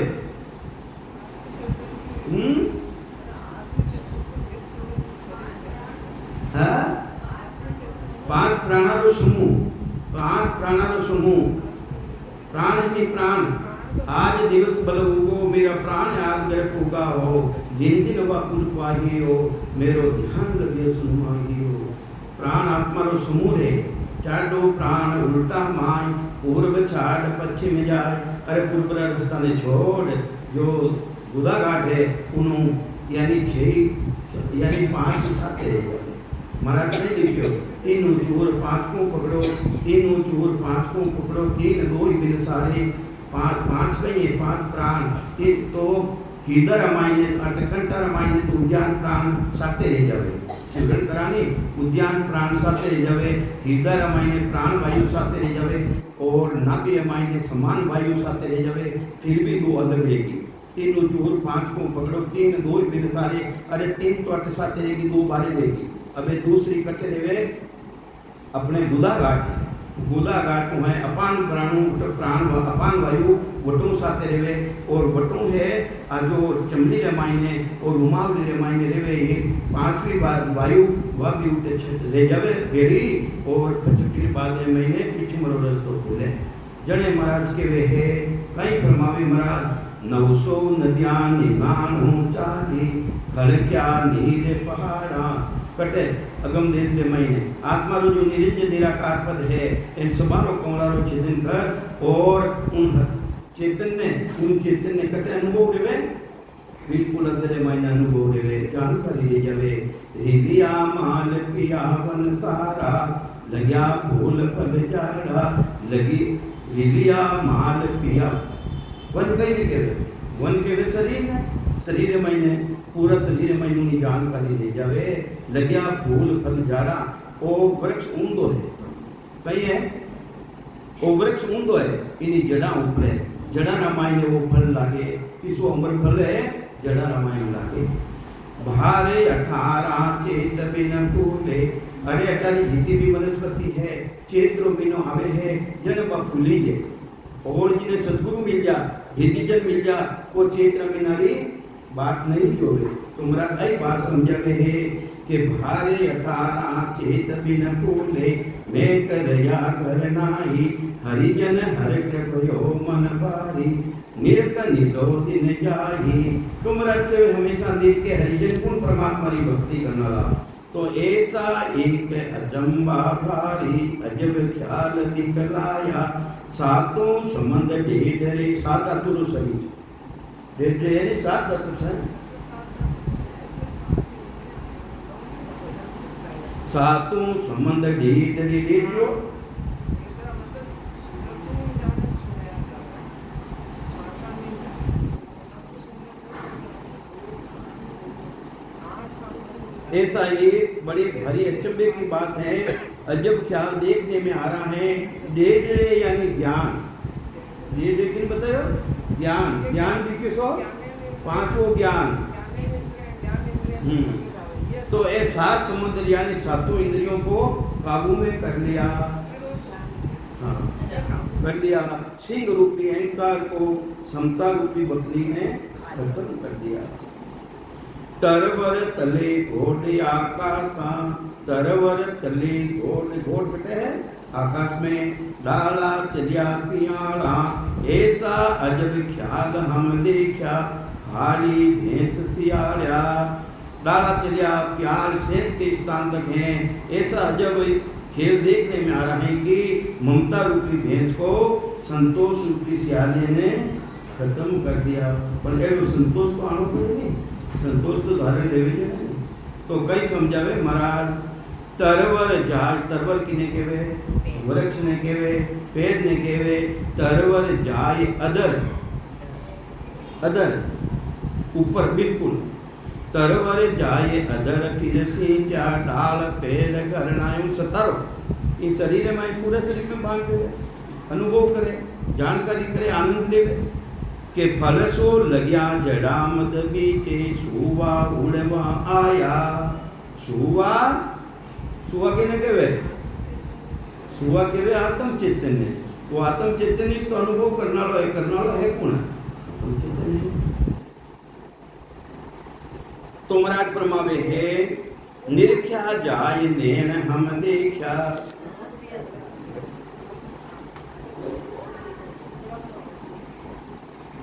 हाँ 5 प्राणारो समूह प्राण ही प्राण आज दिवस बल उगो मेरा प्राण आज गर्क उगा हो जिन दिन वह पुरवाही हो मेरो ध्यान लगे सुनवाही हो प्राण आत्मा रो समूह रे चाडो प्राण उल्टा माय पूर्व छाड़ पश्चिम जाए अरे पूर्व रास्ता ने छोड़ जो गुदा घाट है उन्हों यानी 6 यानी 5 के साथ रहेगा महाराज ने लिखियो 3 चूर 5 को पकड़ो 3 चूर 5 को पकड़ो 3 2 बिन सारे 5 कहिए 5 प्राण 3 तो हीदर मायने अटकंटा मायने तो उद्यान प्राण साथे रह जावे सिमरन करानी उद्यान प्राण साथे रह जावे हीदर मायने प्राण वायु साथे रह जावे और नाभि मायने समान वायु साथे रह जावे फिर भी 2 अलग रहेगी 3 चूर 5 को पकड़ो 3 2 बिन सारे अरे 3 तो अट साथे रहेगी 2 बारे रहेगी अबे दूसरी कटे रेवे अपने गुदा घाट को है अपान प्राण अपान वायु वटों साथे रेवे और वटों है जो चमड़ी रे मायने और रुमाल रे मायने रेवे एक 5वीं वायु वह भी उठे ले जावे बेरी और 25 बाद महीने पीछे मरो रस्तो खोले जने महाराज के वे है कई फरमावे महाराज 900 नदियां निगान ऊंचाई खड़क्या नीरे पहाड़ा कटे अगम देश रे महीने आत्मा रो जो निरंजन निराकार पद है इन सबारो कोमला रो छेदन कर और उन चेतन ने कटे अनुभव रेवे बिल्कुल अंदर महीना अनुभव रेवे जानकारी ले जावे हृदया माल पिया वन सारा लग्या फूल फल जाड़ा लगी हृदया माल पिया वन कहीं नहीं केवे वन केवे शरीर महीने पूरा शरीर में इन्होंने जानकारी ले जावे लग्या फूल फल जाड़ा ओ वृक्ष ऊंधो है कहीं है ओ वृक्ष ऊंधो है इन्हीं जड़ा ऊपर जड़ा रामायण वो फल लागे किसो अमर फल है जड़ा रामायण लागे भारे 18 चेत बिन फूले अरे 18 जितनी भी वनस्पति है चेत्रो बिनो आवे है जन व फूली है और जिन्हें सद्गुरु मिल जा हितिजन मिल जा वो चेत्र में नारी बात नहीं जोड़े तुम्हारा कई बात समझा है के भारे 18 चेत बिन बोले मैं करया करनाई हरिजन हरट भयो मन बारी निरक निसो दिन जाही। तुम रहते हुए हमेशा देख के हरिजन कौन परमात्मा की भक्ति करना ला। तो ऐसा एक अजम्बा भारी अजब ख्याल दिखलाया सातों संबंध ढेरे सात अतुर शरीर ढेरे सात अतुर सातों संबंध ढेरे ढेरो ऐसा एक बड़े भारी अचंभे की बात है। अजब ख्याल देखने में आ रहा है। डेढ़ यानी ज्ञान, डेढ़ किन बताओ ज्ञान, ज्ञान भी किस हो पांचों ज्ञान। तो ये सात समुद्र यानी सातों इंद्रियों को काबू में कर लिया। हाँ कर लिया। सिंह रूपी अहंकार को समता रूपी बकरी ने खत्म कर दिया। तरवर तले घोट आकाशा तरवर तले घोट बेटे है आकाश में डाला चलिया पियाड़ा ऐसा अजब ख्याल हम देखा हाड़ी भैंस सियाड़ा। डाला चलिया प्यार शेष के स्थान तक है। ऐसा अजब खेल देखने में आ रहा है कि ममता रूपी भैंस को संतोष रूपी सियाले ने खत्म कर दिया। पर वो संतोष तो आनो नहीं, संतोष तो धारण लेवे नहीं। तो कई समझावे महाराज तरवर जाय तरवर किने केवे वृक्ष ने केवे पेड़ ने केवे तरवर जाय अदर अदर ऊपर बिल्कुल तरवर जाय अदर फिर से जा डाल पेड़ करनायो सतर इस शरीर में पूरे शरीर में बांध दे अनुभव करे जानकारी करे आनंद लेवे के फल सो लग्या जड़ा मद बीचे सुवा उड़वा आया। सुवा सुवा किने केवे सुवा केवे आत्म चैतन्य। वो आत्म चैतन्य तो अनुभव करना है कौन तो महाराज परमावे है निरख्या जाय नैन हम देखा।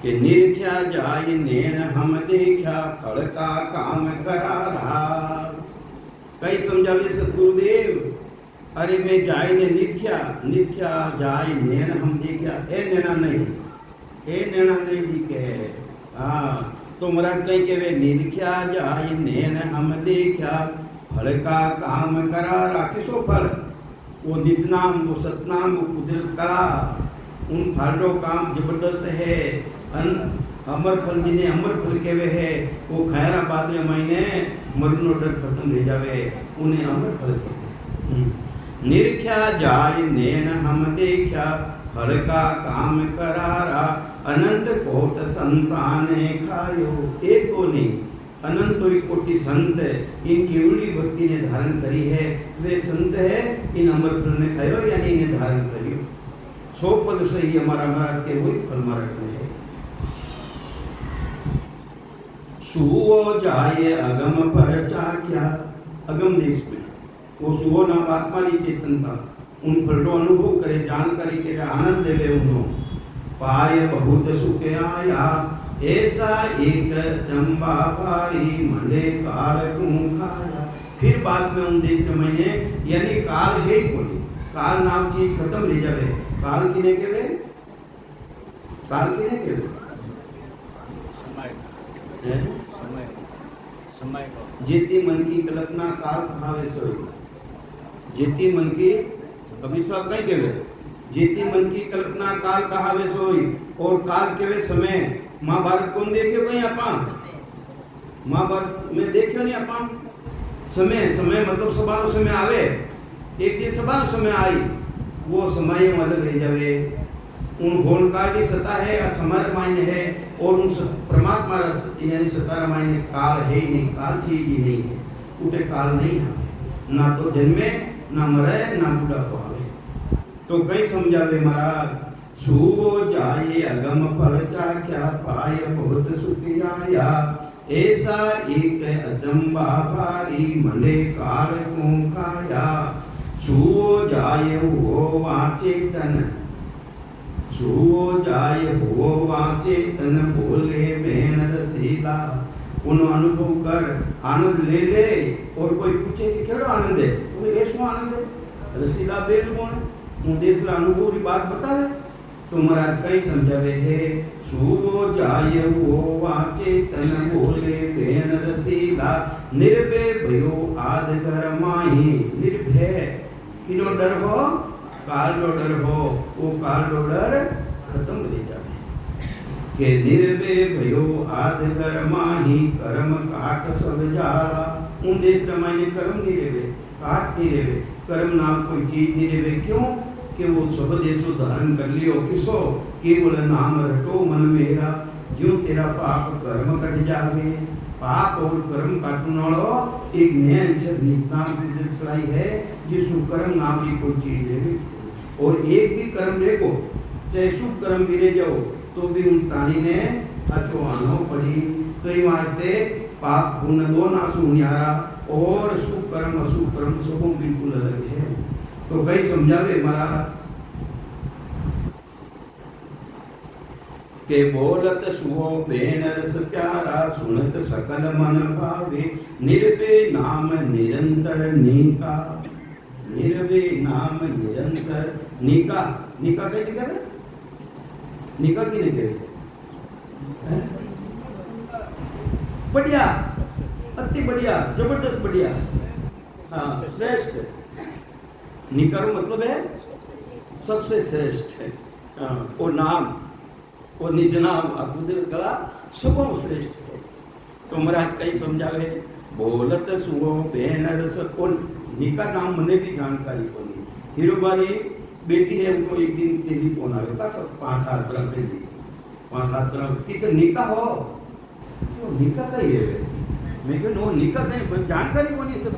कि निरख्या जाय नैन हम देखा फल का काम करा रहा। कई समझावे सतगुरुदेव अरे मैं जाय ने निरख्या जाय नैन हम देखा ए नैना नहीं दिखे। हाँ तो महाराज कहीं के वे निरख्या जाय नैन हम देखा फल का काम करा रहा। किसो फल वो निज नाम वो सतनाम वो कुदरत का उन फलों काम जबरदस्त है। अमर फल जिन्हें अमर फल केवे है वो खैरा बाद में महीने मरनो डर खत्म ले जावे उन्हें अमर फल कहते। निरख्या जाय नैन हम देखा फल का काम करारा अनंत कोट संतान खायो। एक तो नहीं अनंत कोटि संत इनकी उड़ी भक्ति ने धारण करी है। वे संत है इन अमर फल ने खायो यानी इन्हें धारण करियो। 100 फल से ही हमारा महाराज के वही फल मारक में है। सुवो जाए अगम पर क्या अगम देश में वो सुवो नाम आत्मा की चेतनता उन फलों अनुभव करे जानकारी के आनंद देवे उन्हों पाए बहुत सुख आया। ऐसा एक चंबा पारी मंडे काल खाया। फिर बाद में उन देश के महीने यानी काल है ही कोई काल नाम चीज खत्म ले जावे। काल किने के वे काल किने के वे समय जेती मन की कल्पना काल कहावे सोई। जेती मन की अभी सब कहीं के वे जेती मन की कल्पना काल कहावे सोई। और काल के वे समय महाभारत कौन देखे कहीं अपन महाभारत में देखियो नहीं अपन समय मतलब सबारो समय आवे एक दिन सबारो समय आई वो समय अलग रह जावे। उन होल का भी सता है या समय मान्य है और उन परमात्मा यानी सतारा मान्य काल है ही नहीं काल चीज ही नहीं है उठे काल नहीं है ना तो जन्मे ना मरे ना बूढ़ा को आवे। तो कई समझावे महाराज सुवो जाए अगम फल क्या पाए बहुत सुखी आया। ऐसा एक अचंबा भारी मंडे काल को खाया सुओ जाय हो वाचेतन सुओ जाय हो वाचेतन बोले बेन रसीला उन अनुभव कर आनंद ले ले और कोई पूछे कि केड़ो आनंद है तो ये शो आनंद है रसीला बेल कोण हूँ देसरा अनुभव की बात बतावे तो महाराज कई समझावे है सुओ जाय वो वाचे तन बोले बेन रसीला निर्भय भयो आद घर माही निर्भय किनो डर हो काल रो डर हो वो काल रो डर खत्म हो जावे के निर्भय भयो आद घर माही कर्म काट सब जाला उन देश रमाई कर्म नहीं रेवे काट नहीं रेवे कर्म नाम कोई चीज नहीं रेवे क्यों कि वो सब देशो धारण कर लियो किसो केवल नाम रटो मन मेरा ज्यों तेरा पाप कर्म कट जावे पाप और कर्म काटने वालो एक नया निष्ठान की चलाई है जिसको कर्म नाम की कोई चीज है और एक भी कर्म देखो चाहे शुभ कर्म भी रह जाओ तो भी उन प्राणी ने अच्छो आनो पड़ी तो ये वास्ते पाप पुण्य दो ना सुनियारा और शुभ कर्म अशुभ कर्म सब बिल्कुल अलग है तो कई समझावे महाराज के बोलत सुओ बेन रस प्यारा सुनत सकल मन भावे निर्वे नाम निरंतर नीका निर्वे नाम निरंतर नीका नीका कहीं लिखा है नीका की लिखे बढ़िया अति बढ़िया जबरदस्त बढ़िया हाँ श्रेष्ठ निकरो मतलब है सबसे श्रेष्ठ है वो नाम वो निज नाम अकुदिल कला सबो श्रेष्ठ है तो महाराज कई समझावे बोलत सुओ बेन रस को निका नाम मने भी जानकारी कोनी हीरोबारी बेटी है उनको एक दिन टेलीफोन आवे का सब 5 हाथ पर बेटी 5 हाथ पर कि निका हो तो निका कई है मैं क्यों नो निका कई जानकारी कोनी सब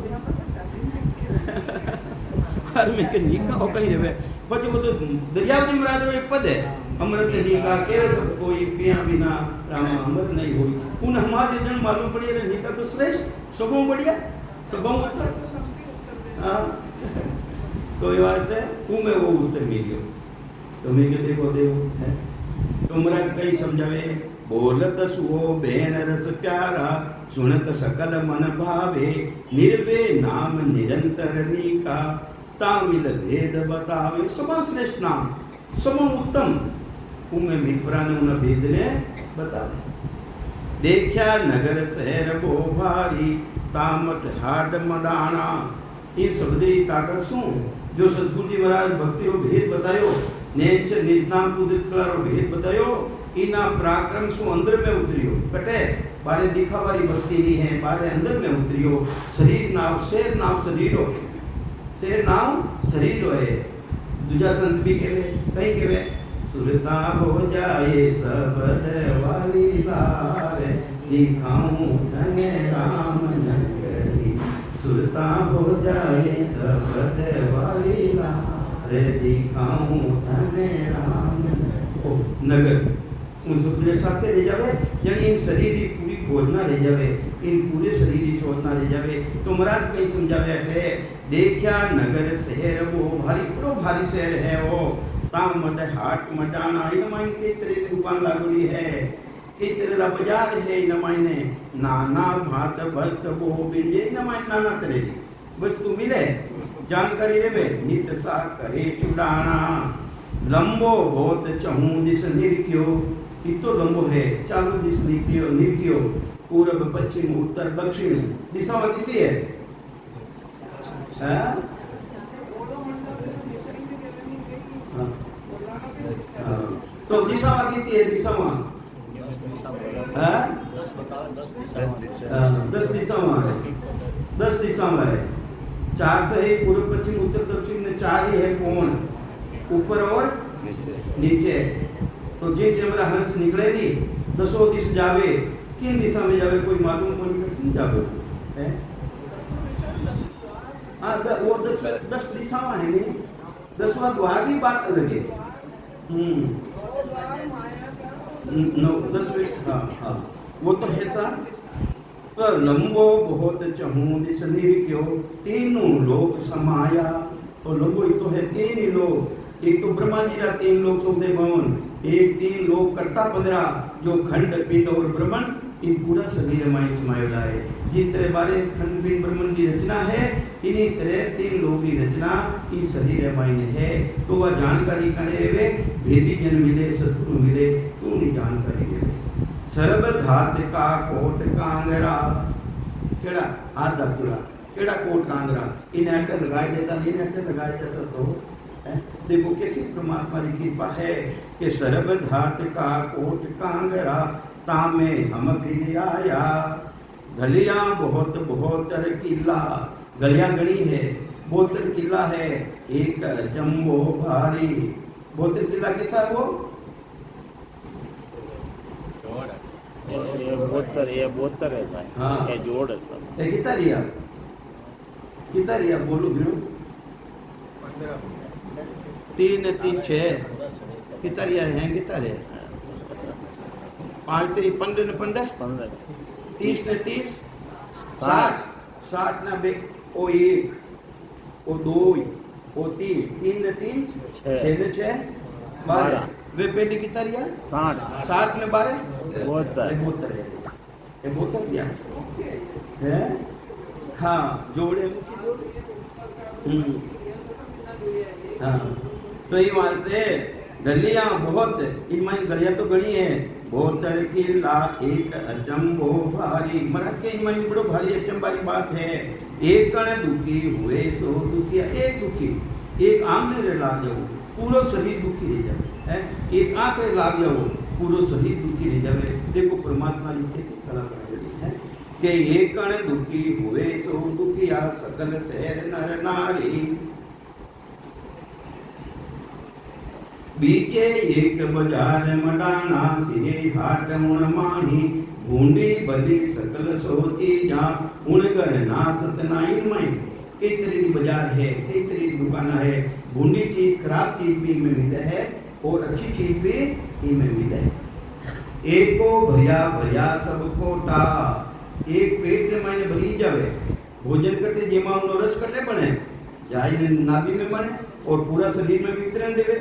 हर में के निका हो कहीं रहे પછી वो तो दरियावती महाराज रो एक पद है अमृत निका के सब कोई पिया बिना राम अमृत नहीं होई उन हमारे जन मालूम पड़ी रे निका तो श्रेष्ठ सबों बढ़िया सबों हां तो ये बात है तू में वो उत्तर मिलियो तो मैं के देखो है तो महाराज कई समझावे बोलत सुओ बेन रस प्यारा सुनत सकल मन भावे निर्वे नाम निरंतर नीका तामिल भेद बतावे सबा श्रेष्ठ नाम सबा उत्तम उमे विप्रा ने उन भेद ने बतावे देखा नगर शहर बो भारी तामट हाड मदाना ये शब्दी ताकत शू जो सदगुरु जी महाराज भक्ति रो भेद बतायो नेच निज नाम कुदित कलारो भेद बतायो इना पराक्रम सु अंदर में उतरियो कटे बारे दिखावारी भक्ति नहीं है बारे अंदर में उतरियो शरीर नाव शेर नाव शरीर हो शेर नाव शरीर है दूजा संत भी कहवे कहीं कहवे सुरता हो जाए सब वाली बार दिखाऊं धन्य राम नगरी सुरता हो जाए सब वाली बार दिखाऊं धन्य राम नगर उन सबने साथे ले जावे यानी इन शरीर की पूरी खोजना ले जावे इन पूरे शरीर की शोधना ले जावे तो महाराज कई समझावे है देखा नगर शहर वो भारी बड़ो भारी शहर है वो ताम mud Haat Madanna in mine के तरह दुकान लागुली है के तरह बाजार है इन मायने नाना भात वस्त्र वो बिजे इन माइन नाना तरह वस्तु मिले जानकारी रे नित सा करे चुडाना लंबो होत चहू दिस निर्क्यो इतो लंबो है चालू दिस निर्क्यो निर्क्यो पूर्व पश्चिम उत्तर दक्षिण दिशा में कितनी है तो दिशा में कितनी है दिशा में 10 दिशा में है 10 दिशा में है 4 तो है पूर्व पश्चिम उत्तर दक्षिण में 4 ही है कोण ऊपर और नीचे तो जिन जमरा हंस निकले नी 10 दिश जावे किन दिशा में जावे कोई मालूम नहीं जावे है हाँ वो 10 दिशा में है नहीं 10वां द्वार की बात अलग है 9 10 हाँ हाँ वो तो है सा तो लंबो बहुत चहूं दिस क्यों तीनों लोक समाया। तो लंबो ही तो है तीन ही लोग, एक तो ब्रह्मा जी का तीन लोग सौदे भवन, एक तीन लोग करता 15 जो खंड पिंड और ब्रह्मन इन पूरा शरीर में समायोला है। जिस तरह बारे खंड पिंड ब्रह्मन की रचना है इन्हीं तरह तीन लोग की रचना इस शरीर में है। तो वह जानकारी करे वे भेदी जन मिले सतगुरु मिले तो उन्हें जानकारी दे सर्व धात का कोट कांगरा केड़ा आधा पूरा केड़ा कोट कांगरा इन अटल लगाए देता नहीं अटल लगाए देता तो देखो कैसी परमात्मा की कृपा है कि सर्व धात का कोट कांगरा तामे हम फिर आया। गलियां बहुत बहुत किला गलियां गणी है बोतर किला है एक जम्बो भारी। बोतर किला कैसा है वो ये बोतर है साहब। हाँ ये जोड़ है सब। ये कितना रिया बोलो गिनो 3 3 6 कितना रिया है कितना रे 5 3 15 15 30 ने 30 60 60 ना बे ओ 1 ओ 2 ओ 3 3 ने 3 6 ने 6 12 वे पेटी कितना रिया 60 ने 12 72 ये बोतर क्या है। हाँ जोड़े हाँ तो ये मानते गलियां बहुत इनमें गलियां तो गणी है बोतर किला एक अचंबो भारी मराठ के इनमें बड़ो भारी अचंबा की बात है। एक कण दुखी हुए सो दुखिया एक दुखी एक आंख ने लाग जाओ पूरा शरीर दुखी रह जाए है एक आंख ने लाग जाओ पूरा शरीर दुखी रह जाए। देखो परमात्मा ने कैसी कला बनाई है कि एक कण दुखी हुए सो दुखिया सकल शहर नर नारी। बीचे एक बाजार मडाना सिरे हाट मुण माही भूंडी बली सकल सोची जा उण घर ना सतनाई मई। कई तरह की बाजार है कई तरह की दुकान है भूंडी चीज खराब चीज भी इनमें मिलता है और अच्छी चीज भी इनमें मिलता है। एक को भरिया भरिया सबको टा एक पेट में मायने भरी जावे भोजन करते जेमा उनो रस करले बने जाई नाभि में बने और पूरा शरीर में वितरण देवे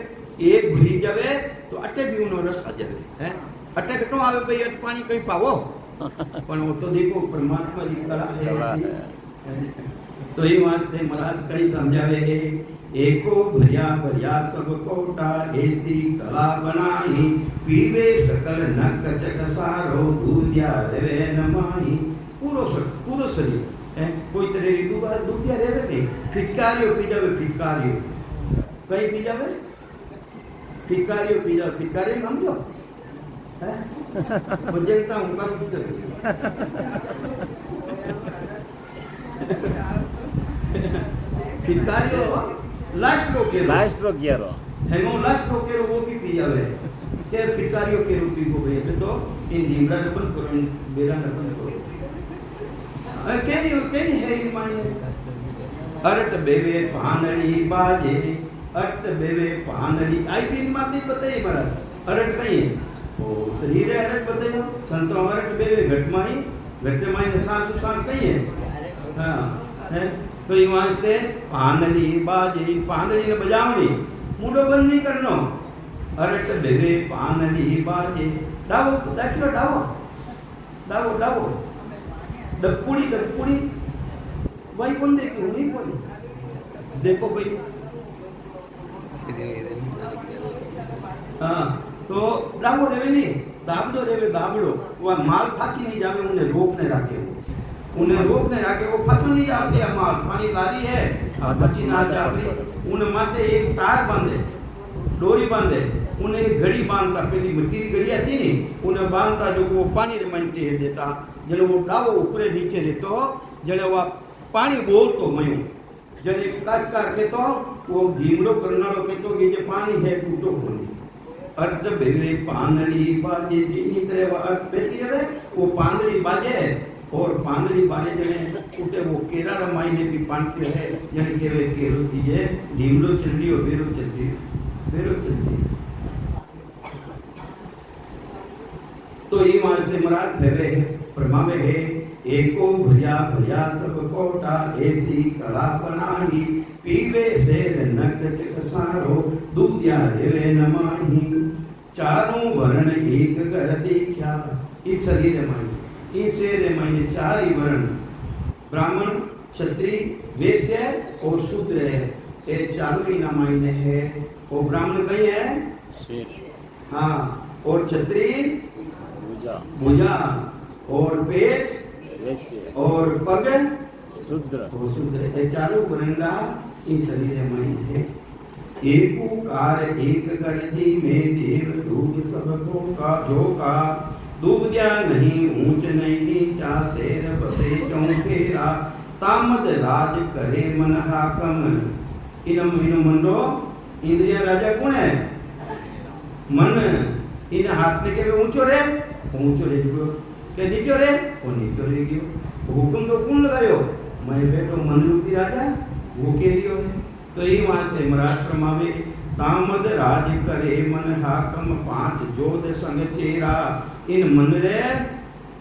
एक भरी जावे तो अटे भी उनो रस आ जावे है अटे कटो आवे भाई अट पानी कई पावो पण वो तो देखो परमात्मा की कला है। तो ये वास्ते महाराज कई समझावे है एको भरिया भरिया सब कोटा ऐसी कला बनाई पीवे सकल नक चक सारो दूधिया रेवे नमाई। पूरो शरीर है कोई तरह की दूधिया रेवे नहीं फिटकारियो पी जावे फिटकारियो कहीं पी जावे फिटकारियो पी जावे फिटकारियो समझो है बजनता उनका भी कर फिटकारियो लास्ट रो केरो हेमो लास्ट रो केरो वो भी पी जावे के फिटकारियो केरो पी को बे तो इन ढीमरा ने बंद करो इन बेरा ने बंद करो can you hear my अरट बेवे पानड़ी बाजे अरट बेवे पानड़ी आई भी माते बताइए महाराज अरट कहीं है ओ शरीर है अरट बताइए संतो अरट बेवे घटमाई घटमाई ने सांस कहीं है हाँ है तो ये वास्ते पानड़ी बाजे पानड़ी ने बजावनी मुंडो बंद नहीं करनो अरट बेवे पानड़ी बाजे डावो देखियो डावो डावो डावो डपुड़ी भाई कौन देखो नहीं कोई देखो भाई हाँ तो डाबो रेवे नहीं दाबड़ो रेवे दाबड़ो वो माल फाची नहीं जावे उन्हें रोकने राखे वो फतो नहीं जाते माल पानी लारी है बची ना जावे उन्हें माथे एक तार बांधे डोरी बांधे उन्हें एक घड़ी बांधता पहली मिट्टी की घड़ी आती नहीं उन्हें बांधता जो वो पानी रे मंटे देता जने वो डावो ऊपरे नीचे रहतो जने वो पानी बोलतो मयो जने कास्कार के तो वो ढीमड़ो करनाड़ो के तो ये जो पानी है टूटो कोनी अर्थ बेवे पानड़ी बाजे इन्हीं तरह वो अर्थ बेटी है वो पानड़ी बाजे और पानड़ी बाजे जने उठे वो केरा रमाई ने भी पानते है जने के वे केरो दीजे ढीमड़ो चल रही हो बेरो चल रही तो ये वास्ते महाराज भेवे प्रमावे है एको भरिया भरिया सब कोटा ऐसी कला बनाही पीवे शेर नक चकसारो दूधिया देवे नमाही चारों वर्ण एक कर देखा इस शरीर में इस शरीर में चार ही वर्ण ब्राह्मण क्षत्रिय वैश्य और शूद्र है ये चारों ही नामायने है वो ब्राह्मण कहीं है शेर हाँ और क्षत्रिय भुजा भुजा और पेट वैश्य और पग शूद्र वो शूद्र ये चारों वर्ण इस शरीर में है एक ओंकार एक करती में देव दूध सबको का जो का दूधिया नहीं ऊंच नहीं नीचा शेर बसे चौकेरा तामद राज करे मन हाकम इनम इनो मंडो इंद्रिया राजा कौन है मन इन हाथ में के ऊंचो रे गयो के नीचो रे वो नीचो रे गयो हुकुम तो कौन लगायो मैं बेटो मन रूपी राजा वो के रियो है तो ये मानते महाराज प्रमावे तामद राज करे मन हाकम पांच जोध संग चेरा इन मन रे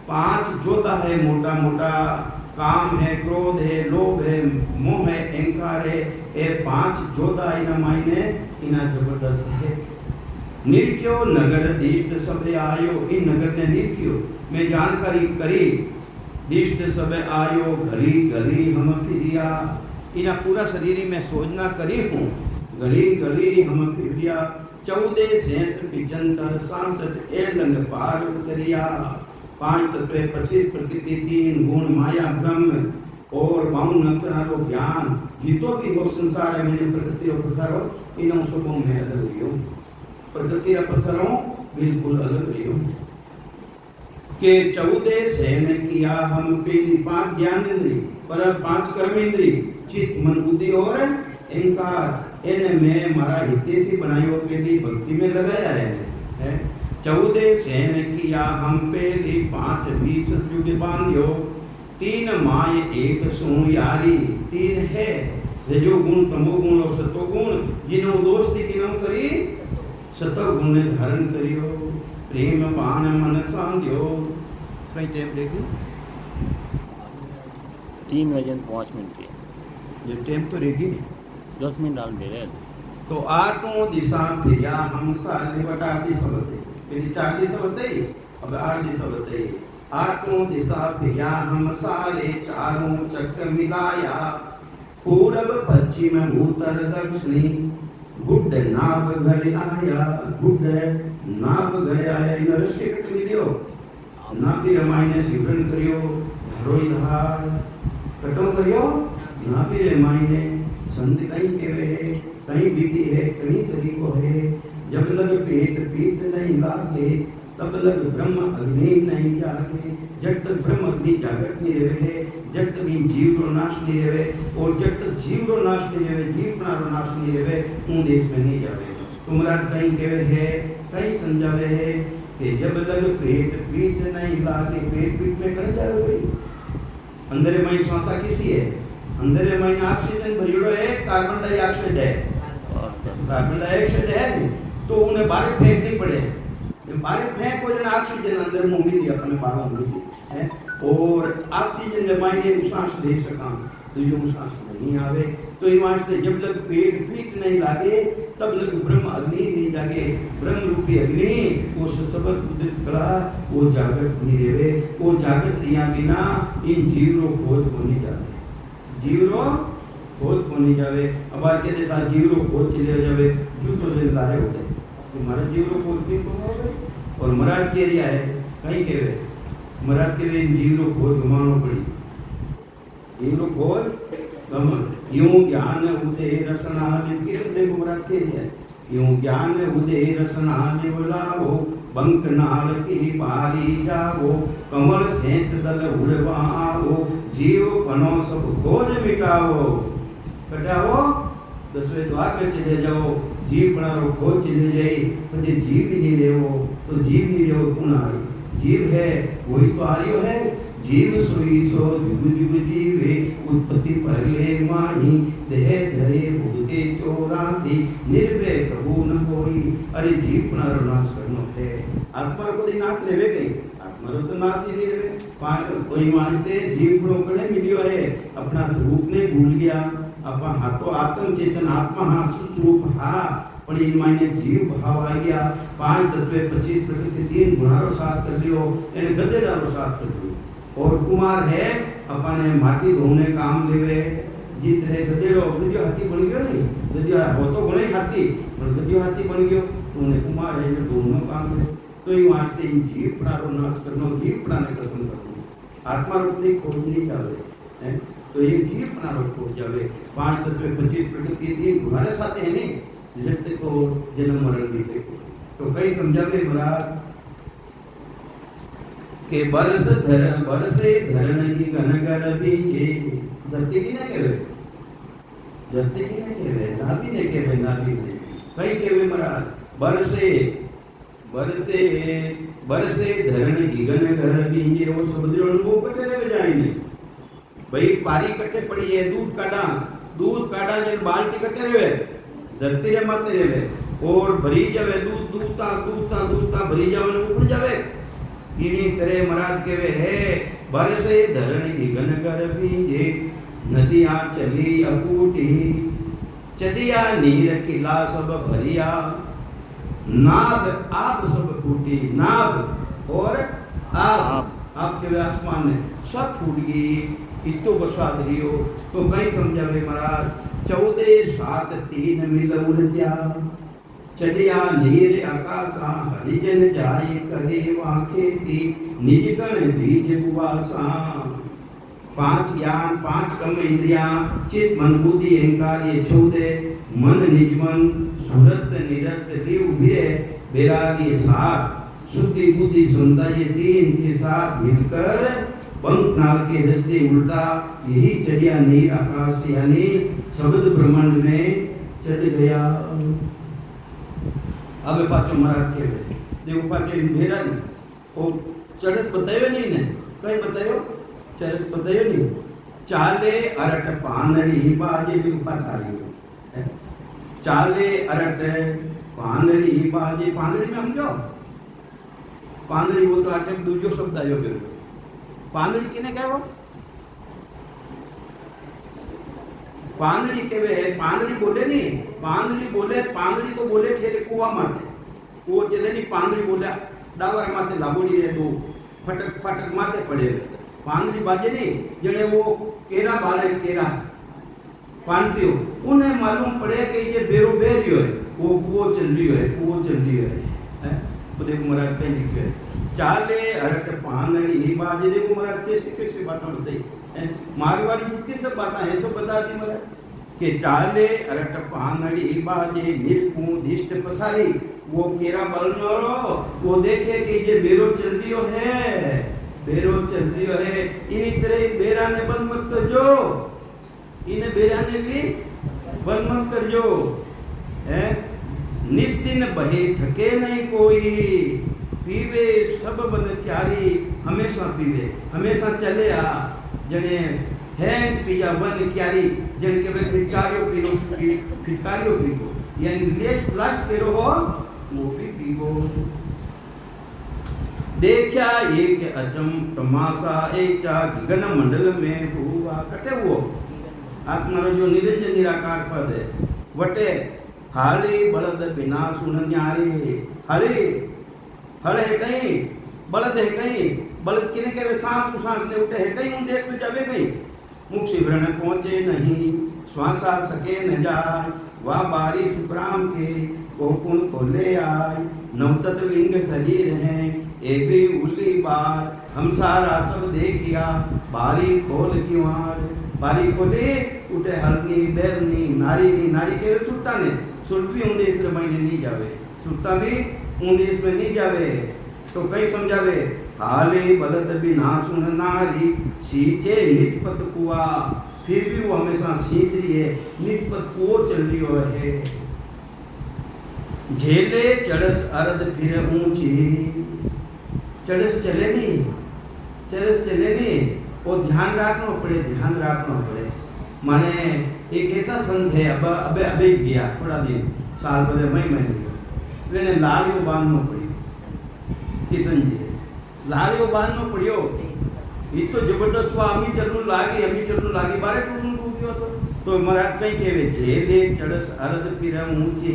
पांच जोधा है मोटा मोटा काम है क्रोध है लोभ है मोह है अहंकार है ये पांच जोधा इना मायने इना जबरदस्त है निर्क्यो नगर दिष्ट सब आयो इन नगर ने निर्क्यो मैं जानकारी करी दिष्ट सब आयो घड़ी घड़ी हम फिरिया इना पूरा शरीर में सोचना करी हूँ घड़ी घड़ी हम फिरिया 14 शेष पिचंतर 67 एलंग पार उतरिया 5 तत्व 25 प्रकृति 3 गुण माया ब्रह्म और 52 अक्षरारो ज्ञान जितो भी हो संसार है मैंने प्रकृति रो पसारो इनो सबों में अलग रियो प्रकृति रा पसारो बिल्कुल अलग रियो के 14 सेन किया हम पहली 5 ज्ञान इंद्री पर 5 कर्म इंद्री चित्त मन बुद्धि और अहंकार इन में मारा हितेशी बनायो पहली भक्ति में लगाया है 14 सेन किया हम पहली 5 20 युग बांध्यो 3 माय एक सो यारी 3 है रजो गुण तमो गुण और सतो गुण जिनो दोस्ती किनो करी सतो गुण ने धारण करियो प्रेम बाण मन सांध्यो कई टाइम देखी 3:05 की ये टाइम तो रहेगी नहीं 10 मिनट डाल दे रहे तो आठों दिशा फिरिया हम सारे बटा दिशा बताई पहले 4 दिशा बताई अब 8 दिशा बताई आठों दिशा फिरिया हम सारे चारों चक्र मिलाया पूरब पश्चिम उत्तर दक्षिणी गुड नाभ घर आया गुड नाभ घर आया इन रस्ते कट मिलियो नाभि रमाई ने सिमरन करियो धारोई धार कटो करियो नाभि रमाई ने संत कहीं केवे है कहीं विधि है कहीं तरीको है जब लग पेट पीत नहीं लागे तब लग ब्रह्म अग्नि नहीं जागे जब तक ब्रह्म अग्नि जागृत नहीं रहे जब तक जीव रो नाश नहीं रहे और जब तक जीव रो नाश नहीं रहे जीव अपना रो नाश नहीं रहे उन देश में नहीं जावे तुमराज कहीं केवे है कहीं समझावे है कि जब लग पेट पीत नहीं लागे पेट पीत में कहीं जावे भाई अंदर में श्वासा किसी है अंदर में ऑक्सीजन भरियोड़ो है कार्बन डाइऑक्साइड है कार्बन डाइऑक्साइड है तो उन्हें बाहर फेंकनी पड़े बाहर फेंको जन ऑक्सीजन अंदर मुंह मिली अपने बालों में है और ऑक्सीजन जब मायने सांस ले सका तो जो सांस नहीं आवे तो ये वास्ते जब तक पेट पीत नहीं लागे तब लग ब्रह्म अग्नि नहीं जागे ब्रह्म रूपी अग्नि वो सबक उदित कला वो जागृत नहीं रहे वो जागृत रिया बिना इन जीव रो खोज को नहीं जाते जीव रो खोज को नहीं जावे अब आर के देता जीव रो खोज चले जावे जो तो दिन लारे होते महाराज जीव रो खोज भी को होवे और महाराज के रिया है कहीं के वे महाराज के वे जीव रो खोज गमानो पड़ी जीव रो खोज यूं ज्ञान उदे रसना में किरण देखो महाराज के है यूं ज्ञान उदे रसना में बुलाओ बंक नाल की बारी जाओ कमल सेंस दल उड़वाओ जीव बनो सब खोज मिटाओ कटाओ 10वें द्वार में चले जाओ जीव बनारो खोज चले जाए तो जीव ही नहीं लेवो तो जीव नहीं लेवो कौन आए जीव है वही तो आर्यो है जीव सोई सो जुग जुग जीवे उत्पत्ति परले माही देह धरे भूते 84 निर्भय कबू न कोई अरे जीव बनारो नाश करनो है आत्मा को दी नाश रेवे गई आत्मा रो तो नाश ही नहीं रेवे कोई मानते जीव रो कड़े मिलियो है अपना स्वरूप ने भूल गया अपना हाथों आत्म चेतन आत्मा हा स्वरूप हा पण इन मायने जीव भाव आ गया 5 तत्व 25 प्रकृति 3 गुणारो साथ कर लियो एने गदेरारो साथ कर लियो और कुमार है अपने माटी धोने काम लेवे जीत रे गदेरो गदियो हाथी बन गयो नहीं गदियो हो तो बने हाथी पर गदियो हाथी बन गयो उन्हें कुमार है जो दोनों काम ले तो ये वास्ते जीव प्राणो नाश करनो जीव प्राणे खत्म करनो आत्मा रूप की खोज नहीं जावे हैं तो ये जीव प्राणो खोज जावे 5 तत्व 25 प्रकृति 3 गुणारे साथ है नहीं जब तक तो जन्म मरण बीते तो कई समझावे महाराज के बरसे धरण की घनगर भी ये धरती की ना कहवे धरती की ना कहवे नाभि ने कहवे नाभि ने कई कहवे महाराज बरसे धरण की घनगर भी ये वो समुद्र अनुभव कटे रहे जाएंगे भाई पारी कटे पड़ी है दूध काटा जे बाल्टी कटे रहे धरती रे माते रहे और भरी जावे दूध भरी जावे ऊपर जावे इनी तरह महाराज कहवे है बरसे धरण की घनगर बीजे नदियां चली अकूटी चढ़िया नीर किला सब भरिया नाद आप सब फूटी नाद और आप आपके आसमान में सब फूट गई इतो बरसात रियो तो कहीं समझावे महाराज 14 7 3 मिल उलझा चढ़िया नीर आकाशा हरिजन जाए करे वाके ती निजगण बीज बुवासा 5 ज्ञान 5 कर्म इंद्रियां चित मन बुद्धि अहंकार ये 14 मन निजमन सुरत निरत देव वीर बैरागी 7 शुद्धि बुद्धि सुंदर ये 3 के साथ मिलकर पंख नाल के रस्ते उल्टा यही चढ़िया नीर आकाश यानी शब्द ब्रह्मांड में चढ़ गया अब पाचो महाराज के देखो पाचो भेरा नहीं वो चढ़स बतायो नहीं ने कई बतायो चढ़स बतायो नहीं चाले अरट पानरी बाजे भी पास आ रही चाले अरट पानरी बाजे पानरी में समझो पानरी वो तो अटक दूजो शब्द आयो फिर पानरी किने कहो पानरी केवे है पानरी बोले नहीं पानरी तो बोले ठेले कुआ माते वो चले नहीं पानरी बोला डावर माते लाबोड़ी रे दो फटक फटक माते पड़े पानरी बाजे नहीं जने वो केरा बाले केरा पानती हो उन्हें मालूम पड़े कि ये बेरो बेरियो है वो कुओ चल रही है वो देखो महाराज कहीं लिखे चाले अरट पानरी ही बाजे देखो महाराज कैसे बातें बताई मारवाड़ी जितनी सब बातें हैं सब बता दी महाराज के चाले अरट पानरी ही बाजे निरकू दिष्ट पसारी वो केरा बलनो वो देखे कि ये बेरो चल रही है इन्हीं तरह बेरा ने बंद मत कर जो इन्हें बेरा ने भी बंद मत कर जो है निस्दिन बहे थके नहीं कोई पीवे सब बन क्यारी हमेशा पीवे हमेशा चले आ जने है पिया वन क्यारी जन के फिटकारियो पीगो यानी लेस प्लस पेरो हो वो भी पीगो देखा एक अचम तमाशा एक चा गगन मंडल में हुआ कटे वो आत्मा जो निरंजन निराकार पद है वटे हाले बलद बिना सुन न्यारे हले है कहीं बलद है कहीं बलद किने के सांस ले उठे है कहीं उन देश में जावे कहीं मुख शिवरण पहुंचे नहीं श्वासा सके न जाए वह बारी सुप्राम के कोकुण खोले आए नवतत लिंग शरीर हैं ए भी उल्ली बार हम सारा सब देखिया बारी खोल क्यों बारी खोले उठे हलनी बैलनी नारी के सुट्टा ने सुट भी उन देश महीने नहीं जावे सुट्टा भी उन देश में नहीं जावे तो कई समझावे हाले बलद भी ना सुन नारी सींचे नितपत कुआ फिर भी वो हमेशा सींच रही है नितपत कुओ चल रही है झेले चढ़स अर्ध फिर ऊंची चढ़स चले नहीं वो ध्यान रखना पड़े माने एक ऐसा संत है अबे गया थोड़ा दिन साल भर महीने मैंने लाल बांधना पड़ी કિશનજી લાલ્યો બહારનો પડ્યો એ તો જબરદસ્ત અમી ચલનું લાગી બારે ટૂંકનું ડૂબ્યો હતો તો મહારાજ કઈ કહેવે જે લે ચડસ અરદ પીરમું છે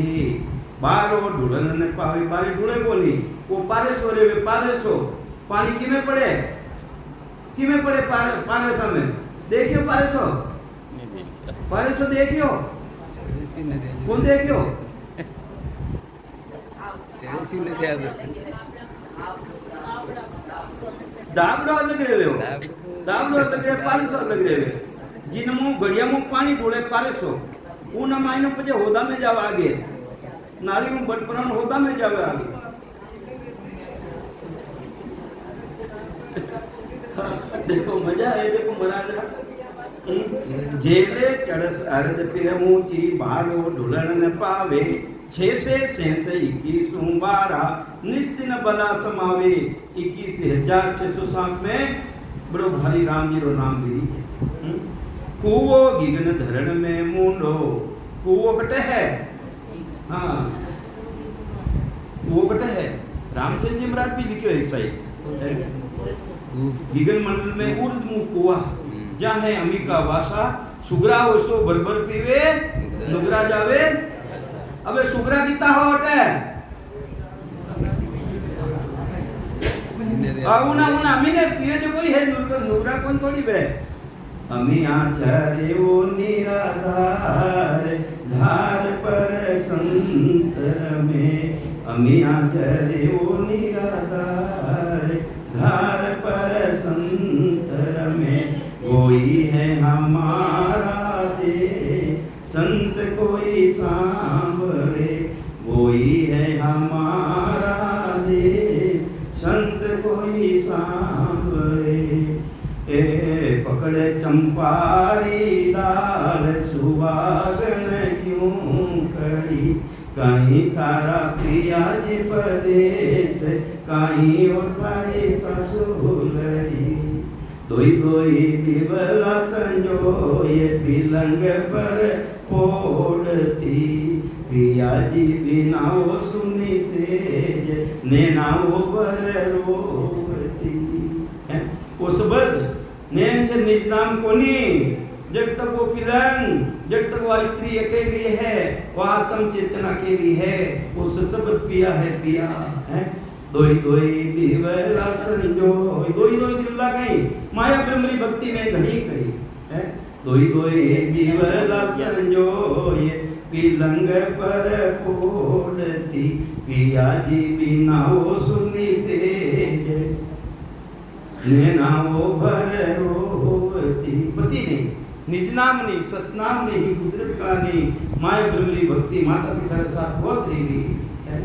બારો ઢૂળન ને પાવે બારે ઢૂળે બોલી ઓ પારેસો રે પારેસો પાણી કિમે પડે પારેસો में देखियो पारेसो देखियो कौन देखियो दाबड़ो लग रहे हो पारेसो लग रहे हो जिनमो गड़िया में पानी ढोले पारेसो ऊन मायनो पजे होदा में जावे आगे नाली में बटपरण होदा में जावे आगे देखो मजा है देखो महाराज जेले चढ़स अर्ध पिरमूची बारो ढुलन न पावे 6 से 21 12 निस्तिन बला समावे 21,607 में बड़ो भारी राम जी रो नाम गिरी कुओ गिगन धरण में मुंडो कुओ कटे है हाँ कुओ कटे है रामचंद्र जी महाराज भी लिखो एक साइड गिगन मंडल में उर्दमुख कुआ जहाँ है अमिका वासा सुगरा ओसो बरबर पीवे नुगरा जावे अबे सुगरा किता हो हटे उना अमीने पीवे जो कोई है नुगरा कौन थोड़ी बे अमी आचार्य ओ निराधार धार पर संतर में अमी आचार्य ओ निराधार धार पर संतर में कोई है हमारा दे संत कोई सांभरे कोई है हमारा दे संत कोई सांभरे ए पकड़े चंपारी लाल सुहागन क्यों कड़ी कहीं तारा पिया जी परदेश कहीं ओ थारी ससुरड़ी दोई दिवला संजोए पिलंग पर पोड़ती पिया जी बिना वो सुनी सेज नैनाओ पर रोती वो सबद नैन से निजनाम कोनी जब तक वो पिलंग जब तक वो स्त्री अकेली है वो आत्म चेतन अकेली है उस सब पिया है दोई दिवला संजोय दोई दिवला कहीं माया ब्रह्मरी भक्ति में घड़ी कही है दोई दिवला संजोय पिलंग पर पोड़ती पिया जी बिना वो सुनी से नैना वो भर रोती पति नहीं निज नाम नहीं सतनाम नहीं कुदरत का नहीं माया ब्रह्मरी भक्ति माता पिता के साथ बहुत रही है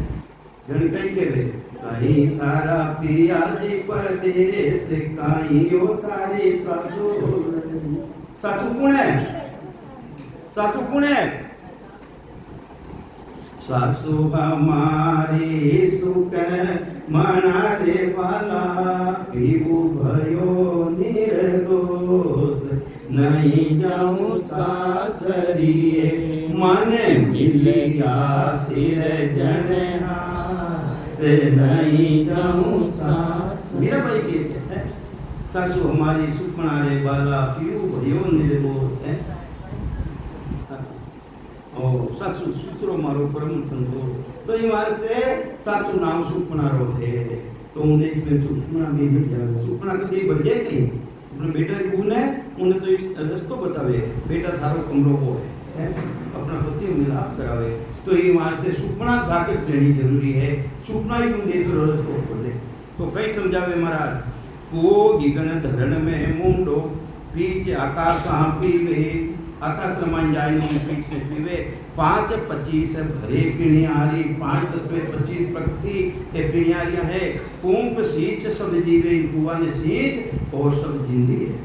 जन कहीं के वे कहीं थारा पिया जी परदेश कहीं ओ तारी सासू कौन है सासू हमारी सुख मना रे वाला पीऊ भयो निर्दोष नहीं जाऊं सासरिए मन मिलिया सिर जनहा नहीं जाऊं सास मेरा भाई कहते हैं सासू हमारी सुखना रे बाला पीऊ भयो निर्दोष है ओ सासू सुसरो मारो परम संतोष तो ये वास्ते सासू नाम सुखना रो है तो उन देश में सुखना भी मिल जाए सुखना कभी बढ़ जाए नहीं अपने बेटा की गुण है उन्हें तो इस रस्तो बतावे बेटा थारो कमरो हो है अपना पति मिलाप करावे तो ये वास्ते सुखना धाके श्रेणी जरूरी है सुखना ही उन देश रस्तो खोले तो कई समझावे महाराज को गिगन धरण में मुंडो बीच आकाश पीवे आकाश रमान जाए पीठ से पीवे 5-25 भरे पिणियारी 5 तत्व 25 प्रकृति ये पिणियारियां है कुंभ सींच सब जीवे कुआ ने सींच और सब जिंदी है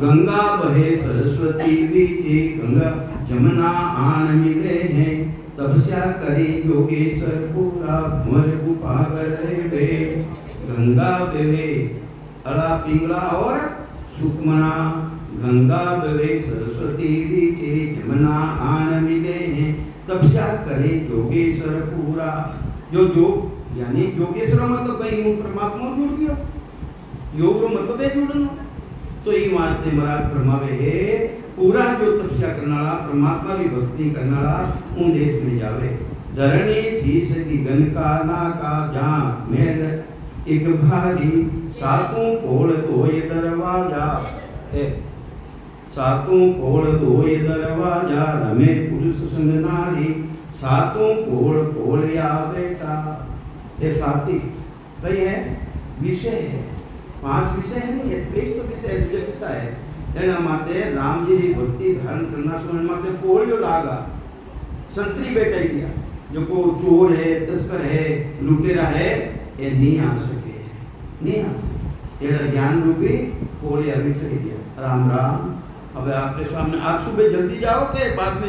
गंगा बहे सरस्वती बीचे गंगा जमुना आन मिले हैं तपस्या करी योगेश्वर पूरा भंवर गुफा रे गंगा बहे अड़ा पिंगला और सुकमना गंगा बहे सरस्वती बीचे जमुना आन मिले हैं तपस्या कर करे जोगेश्वर पूरा। जो योग यानी जोगेश्वर मतलब कहीं वो परमात्मा जुड़ गया, योग रो मतलब है जुड़ना। तो ये वास्ते महाराज फरमावे है पूरा जो तपस्या करनाला परमात्मा की भक्ति करनाला उन देश में जावे। धरणी शीश की गन का ना का जहाँ मेल एक भारी सातों पोल धोए दरवाजा है, सातों पोल धोए दरवाजा रमे पुरुष संग नारी सातों पोल पोलिया बेटा। ये साथी कई है विषय है, 5 विषय है नहीं है, पेज तो विषय है जो किसा है एना माते राम जी री भक्ति धारण करना समय माते पोलियो लागा संतरी बेटा गया जो को चोर है तस्कर है लुटेरा है ये नहीं आ सके, नहीं आ सके। ये ज्ञान रूपी पोलिया बिठ गया। राम राम। अब आपके सामने आप सुबह जल्दी जाओ के बाद में